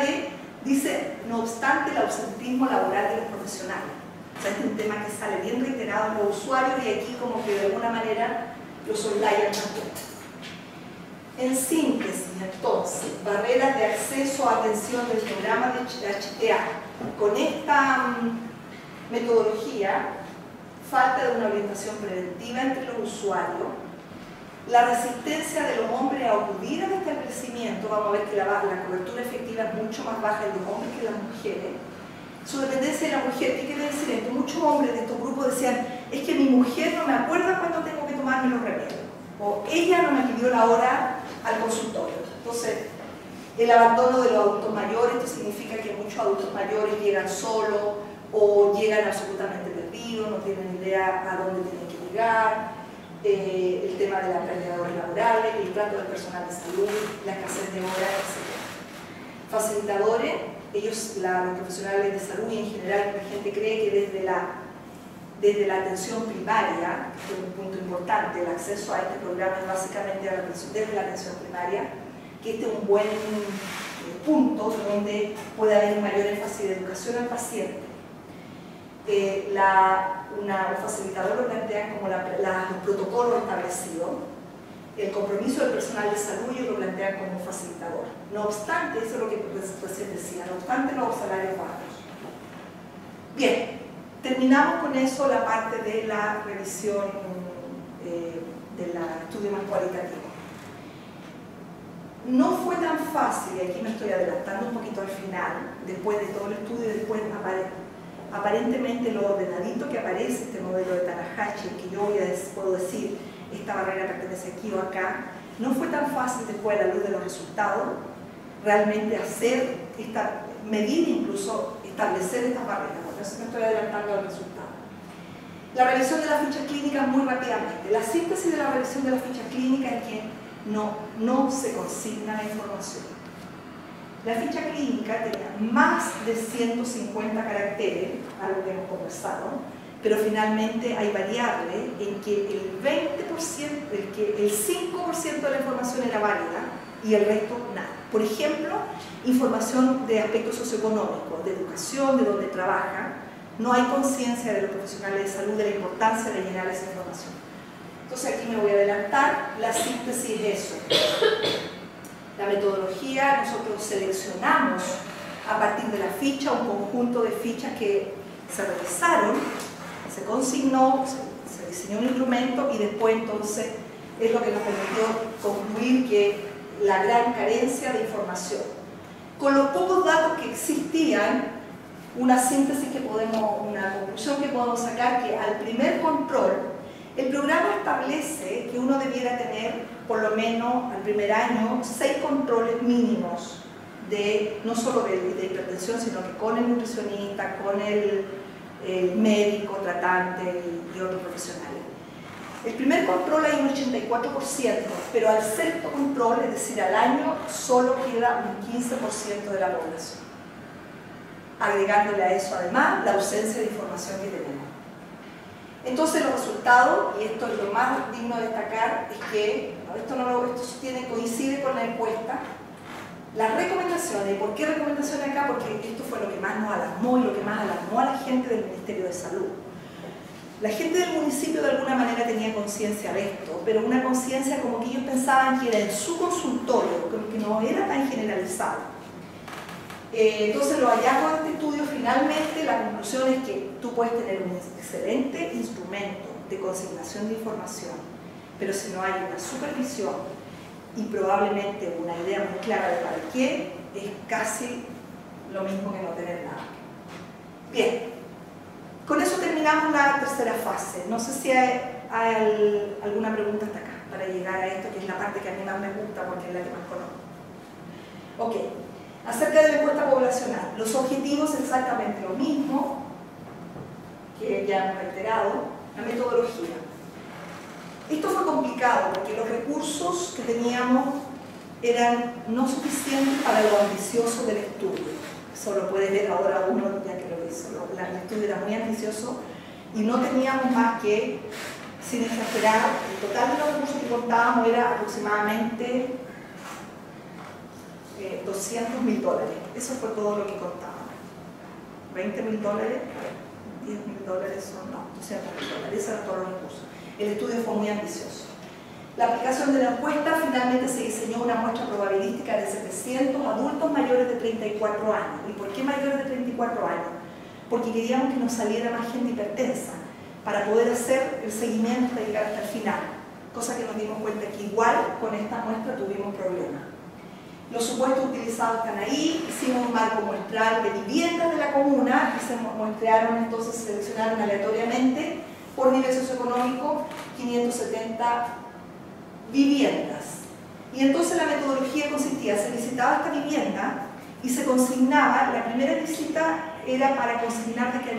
dice, no obstante el ausentismo laboral de los profesionales. O sea, este es un tema que sale bien reiterado en los usuarios y aquí como que de alguna manera lo soslayan también. En síntesis, entonces, barreras de acceso a atención del programa de HTA. Con esta metodología, falta de una orientación preventiva entre los usuarios, la resistencia de los hombres a acudir al establecimiento, vamos a ver que la cobertura efectiva es mucho más baja en los hombres que en las mujeres, su dependencia de la mujer. ¿Qué quiere decir esto? Muchos hombres de estos grupos decían, es que mi mujer no me acuerda cuando tengo que tomarme los remedios, o ella no me pidió la hora al consultorio. Entonces, El abandono de los adultos mayores, esto significa que muchos adultos mayores llegan solos o llegan absolutamente perdidos, no tienen idea a dónde tienen que llegar, el tema de las empleadores laborales, el trato del personal de salud, la escasez de horas, etc. Facilitadores, ellos, los profesionales de salud y en general la gente cree que desde la atención primaria, que es un punto importante, el acceso a este programa es básicamente desde la atención primaria, que este es un buen punto donde puede haber un mayor énfasis de educación al paciente. Un facilitador lo plantea como los protocolos establecidos, el compromiso del personal de salud ellos lo plantean como un facilitador. No obstante, eso es lo que recién decía, no obstante los salarios bajos. Bien, terminamos con eso la parte de la revisión del estudio más cualitativo. No fue tan fácil, y aquí me estoy adelantando un poquito al final, después de todo el estudio, después aparentemente lo ordenadito que aparece este modelo de Tanahashi, que yo puedo decir, esta barrera pertenece aquí o acá, no fue tan fácil después a la luz de los resultados, realmente medir incluso, establecer estas barreras, por eso me estoy adelantando al resultado. La revisión de las fichas clínicas muy rápidamente. La síntesis de la revisión de las fichas clínicas es que no se consigna la información. La ficha clínica tenía más de 150 caracteres, algo que hemos conversado, pero finalmente hay variables en que el 5% de la información era válida y el resto nada. Por ejemplo, información de aspectos socioeconómicos, de educación, de dónde trabaja. No hay conciencia de los profesionales de salud de la importancia de llenar esa información. Entonces aquí me voy a adelantar, la síntesis es eso. La metodología, nosotros seleccionamos a partir de la ficha un conjunto de fichas que se revisaron, se consignó, se diseñó un instrumento y después entonces es lo que nos permitió concluir que la gran carencia de información. Con los pocos datos que existían, una síntesis una conclusión que podemos sacar que al primer control, el programa establece que uno debiera tener por lo menos al primer año 6 controles mínimos no solo de hipertensión, sino que con el nutricionista, con el médico, tratante y otros profesionales. El primer control hay un 84%, pero al sexto control, es decir, al año, solo queda un 15% de la población. Agregándole a eso además la ausencia de información que tenemos. Entonces los resultados, y esto es lo más digno de destacar, es que esto coincide con la encuesta. Las recomendaciones, ¿y por qué recomendaciones acá? Porque esto fue lo que más nos alarmó y lo que más alarmó a la gente del Ministerio de Salud. La gente del municipio de alguna manera tenía conciencia de esto, pero una conciencia como que ellos pensaban que era en su consultorio, que no era tan generalizado. Entonces los hallazgos de este estudio, finalmente la conclusión es que tú puedes tener un excelente instrumento de consignación de información, pero si no hay una supervisión y probablemente una idea muy clara de para qué, es casi lo mismo que no tener nada. Bien, con eso terminamos la tercera fase. No sé si hay alguna pregunta hasta acá para llegar a esto, que es la parte que a mí más me gusta porque es la que más conozco. Ok. Acerca de la encuesta poblacional, los objetivos exactamente lo mismo, que ya hemos reiterado, la metodología. Esto fue complicado porque los recursos que teníamos eran no suficientes para lo ambicioso del estudio. Eso lo puede ver ahora uno ya que lo hizo. El estudio era muy ambicioso y no teníamos más que, sin exagerar, el total de los recursos que contábamos era aproximadamente $200.000. Eso fue todo lo que contábamos. $20.000, $10.000 son, no, $200.000. Esos eran todos los recursos. El estudio fue muy ambicioso. La aplicación de la encuesta, finalmente se diseñó una muestra probabilística de 700 adultos mayores de 34 años. ¿Y por qué mayores de 34 años? Porque queríamos que nos saliera más gente hipertensa para poder hacer el seguimiento hasta llegar hasta el final. Cosa que nos dimos cuenta que igual con esta muestra tuvimos problemas. Los supuestos utilizados están ahí, hicimos un marco muestral de viviendas de la comuna y se muestrearon, entonces se seleccionaron aleatoriamente por nivel socioeconómico 570 viviendas. Y entonces la metodología consistía, se visitaba esta vivienda y se consignaba, la primera visita era para consignar de que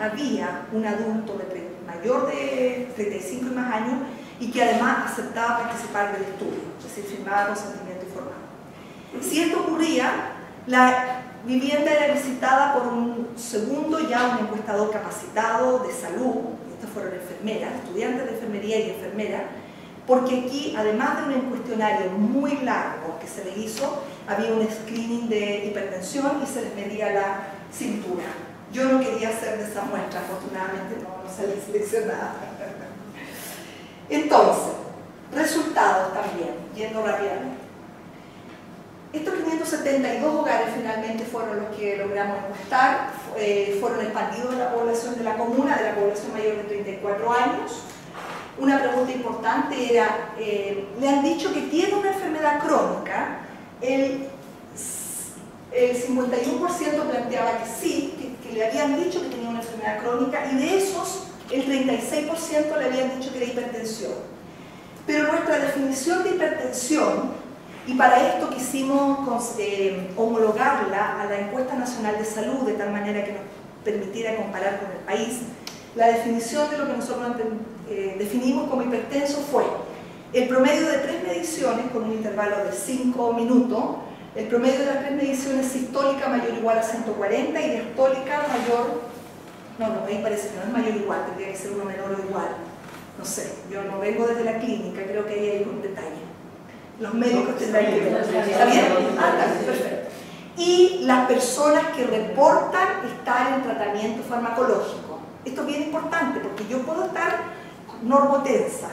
había un adulto mayor de 35 y más años y que además aceptaba participar del estudio, es decir, firmaba consentimiento informado. Si esto ocurría, la vivienda era visitada por un segundo, ya un encuestador capacitado de salud, estas fueron enfermeras, estudiantes de enfermería y enfermeras, porque aquí, además de un cuestionario muy largo que se le hizo, había un screening de hipertensión y se les medía la cintura. Yo no quería hacer de esa muestra, afortunadamente no salí seleccionada. Entonces, resultados también, yendo rápidamente. Estos 572 hogares finalmente fueron los que logramos encuestar, fueron expandidos a la población de la comuna, de la población mayor de 34 años. Una pregunta importante era, ¿le han dicho que tiene una enfermedad crónica? El 51% planteaba que sí, que le habían dicho que tenía una enfermedad crónica, y de esos, el 36% le habían dicho que era hipertensión. Pero nuestra definición de hipertensión, y para esto quisimos homologarla a la Encuesta Nacional de Salud, de tal manera que nos permitiera comparar con el país, la definición de lo que nosotros definimos como hipertenso fue el promedio de 3 mediciones con un intervalo de 5 minutos, el promedio de las 3 mediciones sistólica mayor o igual a 140 y diastólica mayor, no, ahí parece que no es mayor o igual, tendría que ser uno menor o igual, no sé, yo no vengo desde la clínica, creo que ahí hay un detalle. Los médicos tendrán que ver. ¿Está bien? Ah, está bien, perfecto. Y las personas que reportan estar en tratamiento farmacológico. Esto es bien importante porque yo puedo estar normotensa,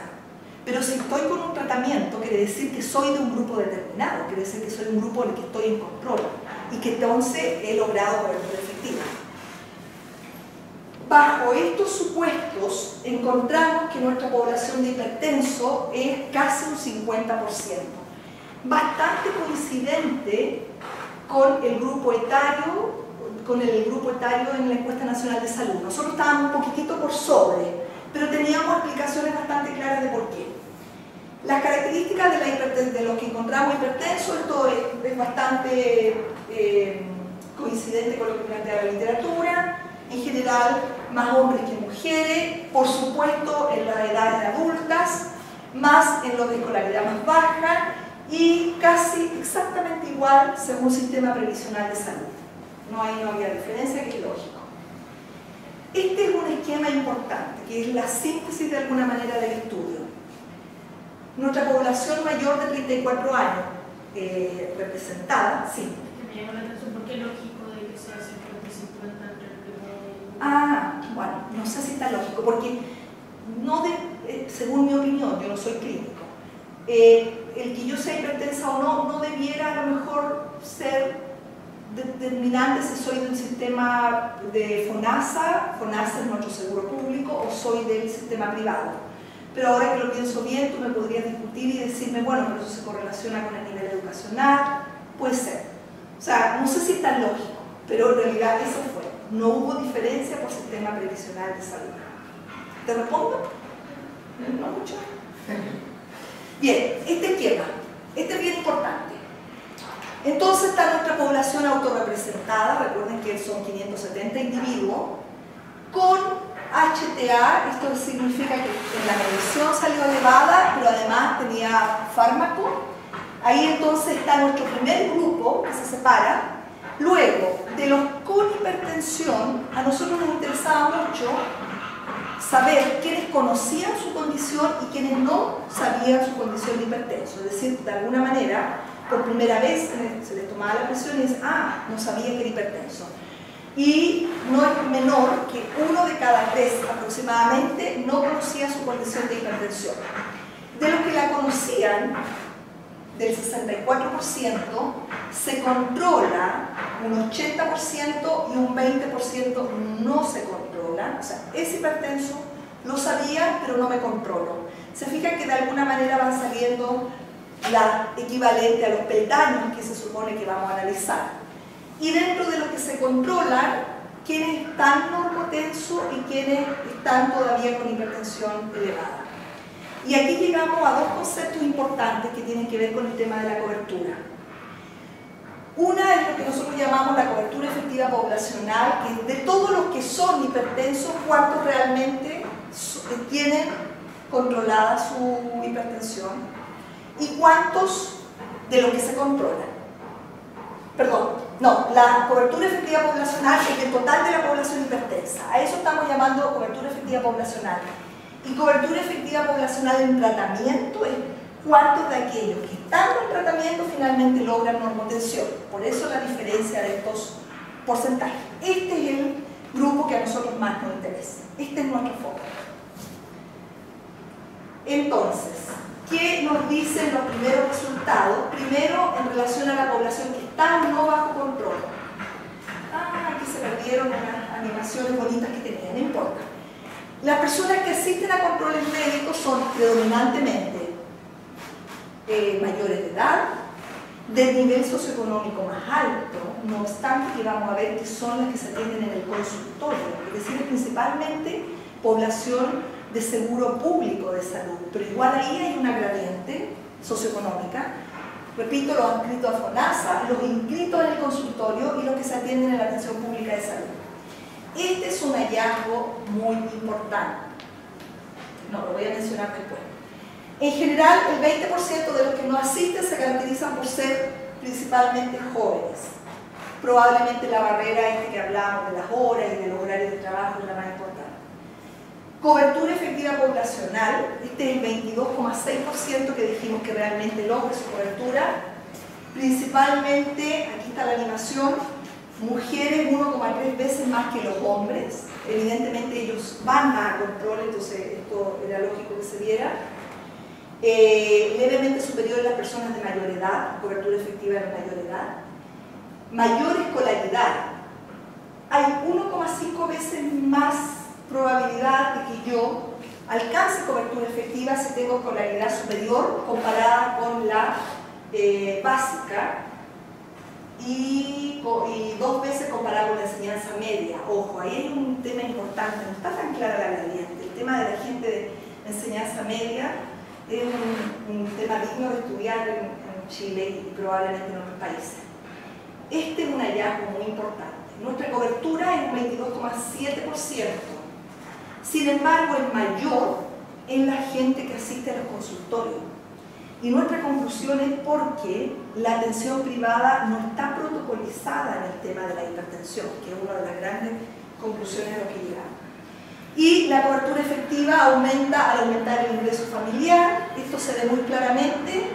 pero si estoy con un tratamiento quiere decir que soy de un grupo determinado, quiere decir que soy de un grupo en el que estoy en control y que entonces he logrado volverme efectiva. Bajo estos supuestos encontramos que nuestra población de hipertensos es casi un 50%, bastante coincidente con el grupo etario, en la Encuesta Nacional de Salud. Nosotros estábamos un poquitito por sobre, pero teníamos explicaciones bastante claras de por qué. Las características de los que encontramos hipertensos, esto es bastante coincidente con lo que plantea la literatura. En general, más hombres que mujeres, por supuesto en las edades adultas, más en los de escolaridad más baja y casi exactamente igual según sistema previsional de salud. No había diferencia, que es lógico. Este es un esquema importante, que es la síntesis de alguna manera del estudio. Nuestra población mayor de 34 años representada, sí. Me llama la atención porque es lógico de que sea 50-50 entre el primero. Ah, bueno, no sé si está lógico, porque según mi opinión, yo no soy clínico, el que yo sea hipertensa o no debiera a lo mejor ser determinante si soy del sistema de FONASA es nuestro seguro público, o soy del sistema privado. Pero ahora que lo pienso bien, tú me podrías discutir y decirme, bueno, pero eso se correlaciona con el nivel educacional, puede ser. O sea, no sé si es tan lógico, pero en realidad eso fue. No hubo diferencia por sistema previsional de salud. ¿Te respondo? ¿No mucho? Bien, este esquema, este es bien importante. Entonces está nuestra población autorrepresentada, recuerden que son 570 individuos, con HTA, esto significa que en la medición salió elevada, pero además tenía fármaco. Ahí entonces está nuestro primer grupo que se separa. Luego, de los con hipertensión, a nosotros nos interesaba mucho saber quiénes conocían su condición y quiénes no sabían su condición de hipertenso. Es decir, de alguna manera, por primera vez se les tomaba la presión y dicen, ah, no sabía que era hipertenso. Y no es menor que 1 de cada 3 aproximadamente no conocía su condición de hipertensión. De los que la conocían, del 64%, se controla un 80% y un 20% no se controla. O sea, es hipertenso, lo sabía, pero no me controlo. Se fijan que de alguna manera van saliendo la equivalente a los peldaños que se supone que vamos a analizar. Y dentro de lo que se controlan, quienes están normotensos y quienes están todavía con hipertensión elevada. Y aquí llegamos a dos conceptos importantes que tienen que ver con el tema de la cobertura. Una es lo que nosotros llamamos la cobertura efectiva poblacional, que es de todos los que son hipertensos, cuántos realmente tienen controlada su hipertensión y cuántos de los que se controlan. Perdón, no, la cobertura efectiva poblacional es el total de la población hipertensa. A eso estamos llamando cobertura efectiva poblacional. Y cobertura efectiva poblacional en tratamiento es cuántos de aquellos que estando en tratamiento finalmente logran normotensión. Por eso la diferencia de estos porcentajes. Este es el grupo que a nosotros más nos interesa. Este es nuestro foco. Entonces, ¿qué nos dicen los primeros resultados? Primero, en relación a la población que está o no bajo control. Aquí se perdieron unas animaciones bonitas que tenían, no importa. Las personas que asisten a controles médicos son predominantemente mayores de edad, del nivel socioeconómico más alto, no obstante que vamos a ver que son las que se atienden en el consultorio, es decir, principalmente población de seguro público de salud, pero igual ahí hay una gradiente socioeconómica. Repito, los inscritos a FONASA, los inscritos en el consultorio y los que se atienden en la atención pública de salud. Este es un hallazgo muy importante. No, lo voy a mencionar después. En general, el 20% de los que no asisten se caracterizan por ser principalmente jóvenes. Probablemente la barrera que hablamos de las horas y de los horarios de trabajo es la más importante. Cobertura efectiva poblacional, este es el 22,6% que dijimos que realmente logra su cobertura. Principalmente, aquí está la animación, mujeres 1,3 veces más que los hombres. Evidentemente ellos van a control, entonces esto era lógico que se viera. Levemente superior a las personas de mayor edad, cobertura efectiva de mayor edad. Mayor escolaridad. Hay 1,5 veces más probabilidad de que yo alcance cobertura efectiva si tengo escolaridad superior comparada con la básica y 2 veces comparada con la enseñanza media. Ojo, ahí hay un tema importante, no está tan clara la gradiente. El tema de la gente de enseñanza media es un tema digno de estudiar en Chile y probablemente en otros países. Este es un hallazgo muy importante. Nuestra cobertura es un 22,7%. Sin embargo, es mayor en la gente que asiste a los consultorios. Y nuestra conclusión es porque la atención privada no está protocolizada en el tema de la hipertensión, que es una de las grandes conclusiones a las que llegamos. Y la cobertura efectiva aumenta al aumentar el ingreso familiar. Esto se ve muy claramente.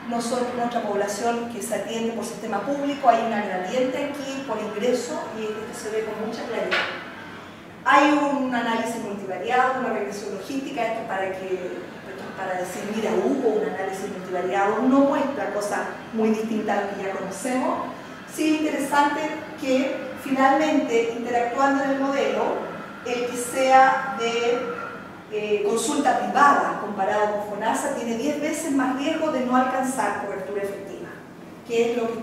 Nosotros, nuestra población que se atiende por sistema público, hay una gradiente aquí por ingreso y esto se ve con mucha claridad. Hay un análisis multivariado, una regresión logística, esto para decir, mira, hubo un análisis multivariado, no muestra cosas muy distintas a lo que ya conocemos. Sí es interesante que finalmente, interactuando en el modelo, el que sea de consulta privada comparado con FONASA tiene 10 veces más riesgo de no alcanzar cobertura efectiva, que es lo que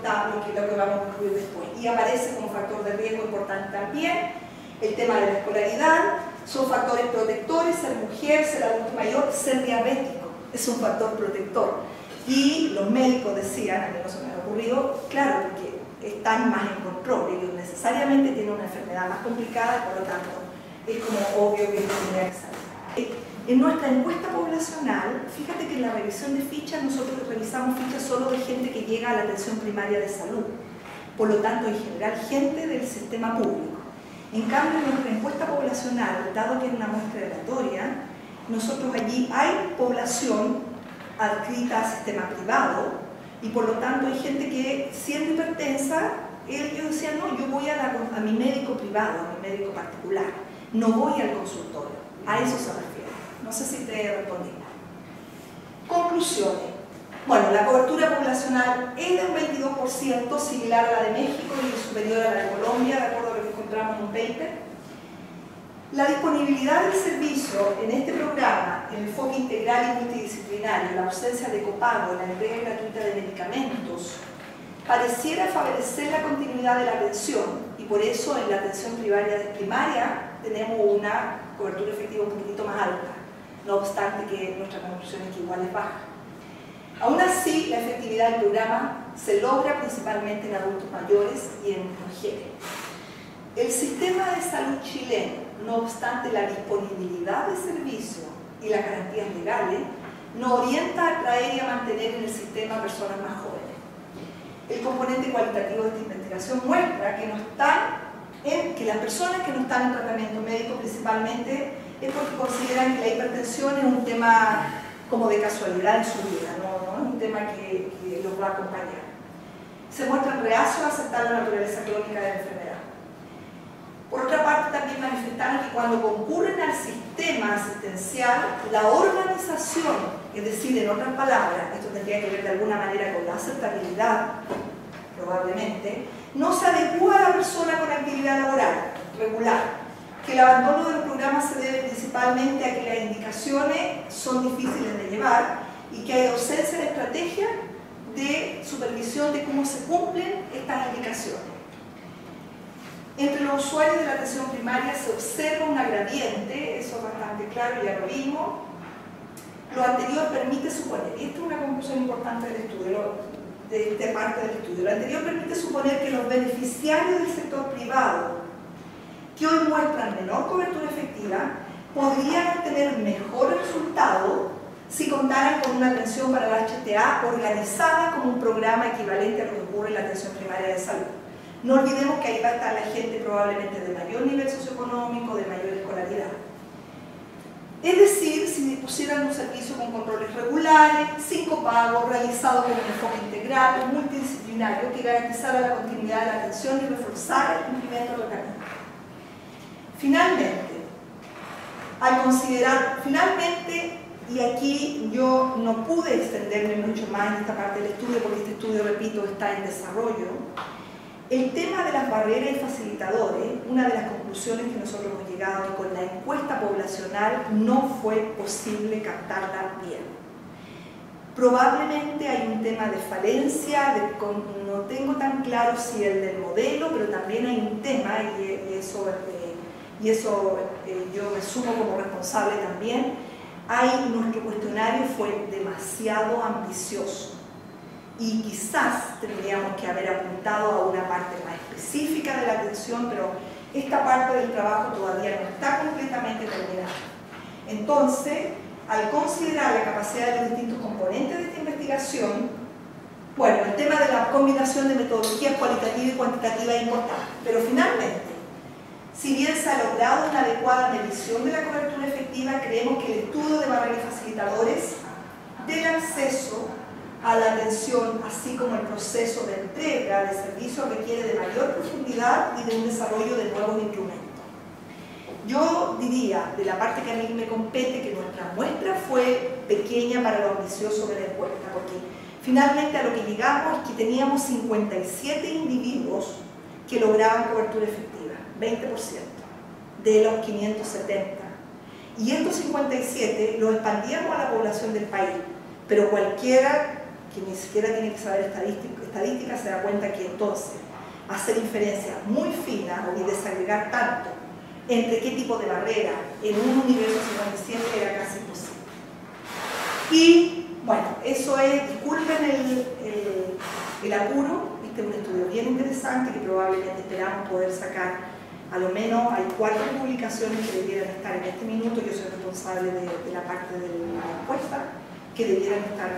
vamos a concluir después. Y aparece como factor de riesgo importante también el tema de la escolaridad. Son factores protectores, ser mujer, ser adulto mayor, ser diabético, es un factor protector. Y los médicos decían, a mí no se me ha ocurrido, claro, porque están más en control, ellos necesariamente tienen una enfermedad más complicada, por lo tanto, es como obvio que tendría que salir. En nuestra encuesta poblacional, fíjate que en la revisión de fichas, nosotros revisamos fichas solo de gente que llega a la atención primaria de salud, por lo tanto, en general, gente del sistema público. En cambio, en nuestra encuesta poblacional, dado que es una muestra aleatoria, nosotros allí hay población adscrita al sistema privado y por lo tanto hay gente que, siendo hipertensa, ellos decían, no, yo voy a mi médico privado, a mi médico particular, no voy al consultorio. A eso se refiere. No sé si te respondí. Conclusiones. Bueno, la cobertura poblacional es de un 22%, similar a la de México y superior a la de Colombia, de acuerdo a lo que encontramos en un paper. La disponibilidad del servicio en este programa, el enfoque integral y multidisciplinario, la ausencia de copago, la entrega gratuita de medicamentos, pareciera favorecer la continuidad de la atención y por eso en la atención primaria tenemos una cobertura efectiva un poquito más alta. no obstante que nuestra conclusión es que igual es baja. Aún así, la efectividad del programa se logra principalmente en adultos mayores y en mujeres. El sistema de salud chileno, no obstante la disponibilidad de servicios y las garantías legales, nos orienta a atraer y a mantener en el sistema a personas más jóvenes. El componente cualitativo de esta investigación muestra que las personas que no están en tratamiento médico principalmente es porque consideran que la hipertensión es un tema como de casualidad en su vida, no es un tema que los va a acompañar. Se muestran reacios a aceptar la naturaleza crónica de la enfermedad. Por otra parte, también manifestaron que cuando concurren al sistema asistencial, la organización, es decir, en otras palabras, esto tendría que ver de alguna manera con la aceptabilidad, probablemente, no se adecua a la persona con actividad laboral regular, que el abandono del programa se debe principalmente a que las indicaciones son difíciles de llevar y que hay ausencia de estrategia de supervisión de cómo se cumplen estas indicaciones. Entre los usuarios de la atención primaria se observa una gradiente, eso es bastante claro, ya lo vimos. Lo anterior permite suponer, y esta es una conclusión importante del estudio, de parte del estudio, lo anterior permite suponer que los beneficiarios del sector privado, que hoy muestran menor cobertura efectiva, podrían obtener mejores resultados si contaran con una atención para la HTA organizada como un programa equivalente a lo que ocurre en la atención primaria de salud. No olvidemos que ahí va a estar la gente probablemente de mayor nivel socioeconómico, de mayor escolaridad. Es decir, si dispusieran un servicio con controles regulares, sin copago, realizado con un enfoque integral o multidisciplinario que garantizara la continuidad de la atención y reforzara el cumplimiento del tratamiento. Finalmente, y aquí yo no pude extenderme mucho más en esta parte del estudio, porque este estudio, repito, está en desarrollo. El tema de las barreras y facilitadores, una de las conclusiones que nosotros hemos llegado es que con la encuesta poblacional no fue posible captarla bien. Probablemente hay un tema de falencia, no tengo tan claro si el del modelo, pero también hay un tema, y eso yo me sumo como responsable también, nuestro cuestionario fue demasiado ambicioso. Y quizás tendríamos que haber apuntado a una parte más específica de la atención, pero esta parte del trabajo todavía no está completamente terminada. Entonces, al considerar la capacidad de los distintos componentes de esta investigación, bueno, el tema de la combinación de metodologías cualitativa y cuantitativa es importante, pero finalmente, si bien se ha logrado una adecuada medición de la cobertura efectiva, creemos que el estudio de barreras y facilitadores del acceso a la atención, así como el proceso de entrega de servicios, requiere de mayor profundidad y de un desarrollo de nuevos instrumentos. Yo diría, de la parte que a mí me compete, que nuestra muestra fue pequeña para lo ambicioso de la encuesta, porque finalmente a lo que llegamos es que teníamos 57 individuos que lograban cobertura efectiva, 20% de los 570. Y estos 57 los expandíamos a la población del país, pero cualquiera que ni siquiera tiene que saber estadística se da cuenta que entonces hacer inferencias muy finas y desagregar tanto entre qué tipo de barrera en un universo 57 era casi imposible. Y bueno, eso es, disculpen el apuro, este es un estudio bien interesante que probablemente esperamos poder sacar, a lo menos hay 4 publicaciones que debieran estar en este minuto, yo soy responsable de la parte de la encuesta, que debieran estar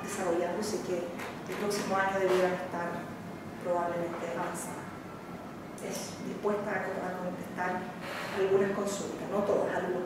desarrollándose, que el próximo año debieran estar probablemente avanzadas. Es dispuesta a contestar algunas consultas, no todas, algunas.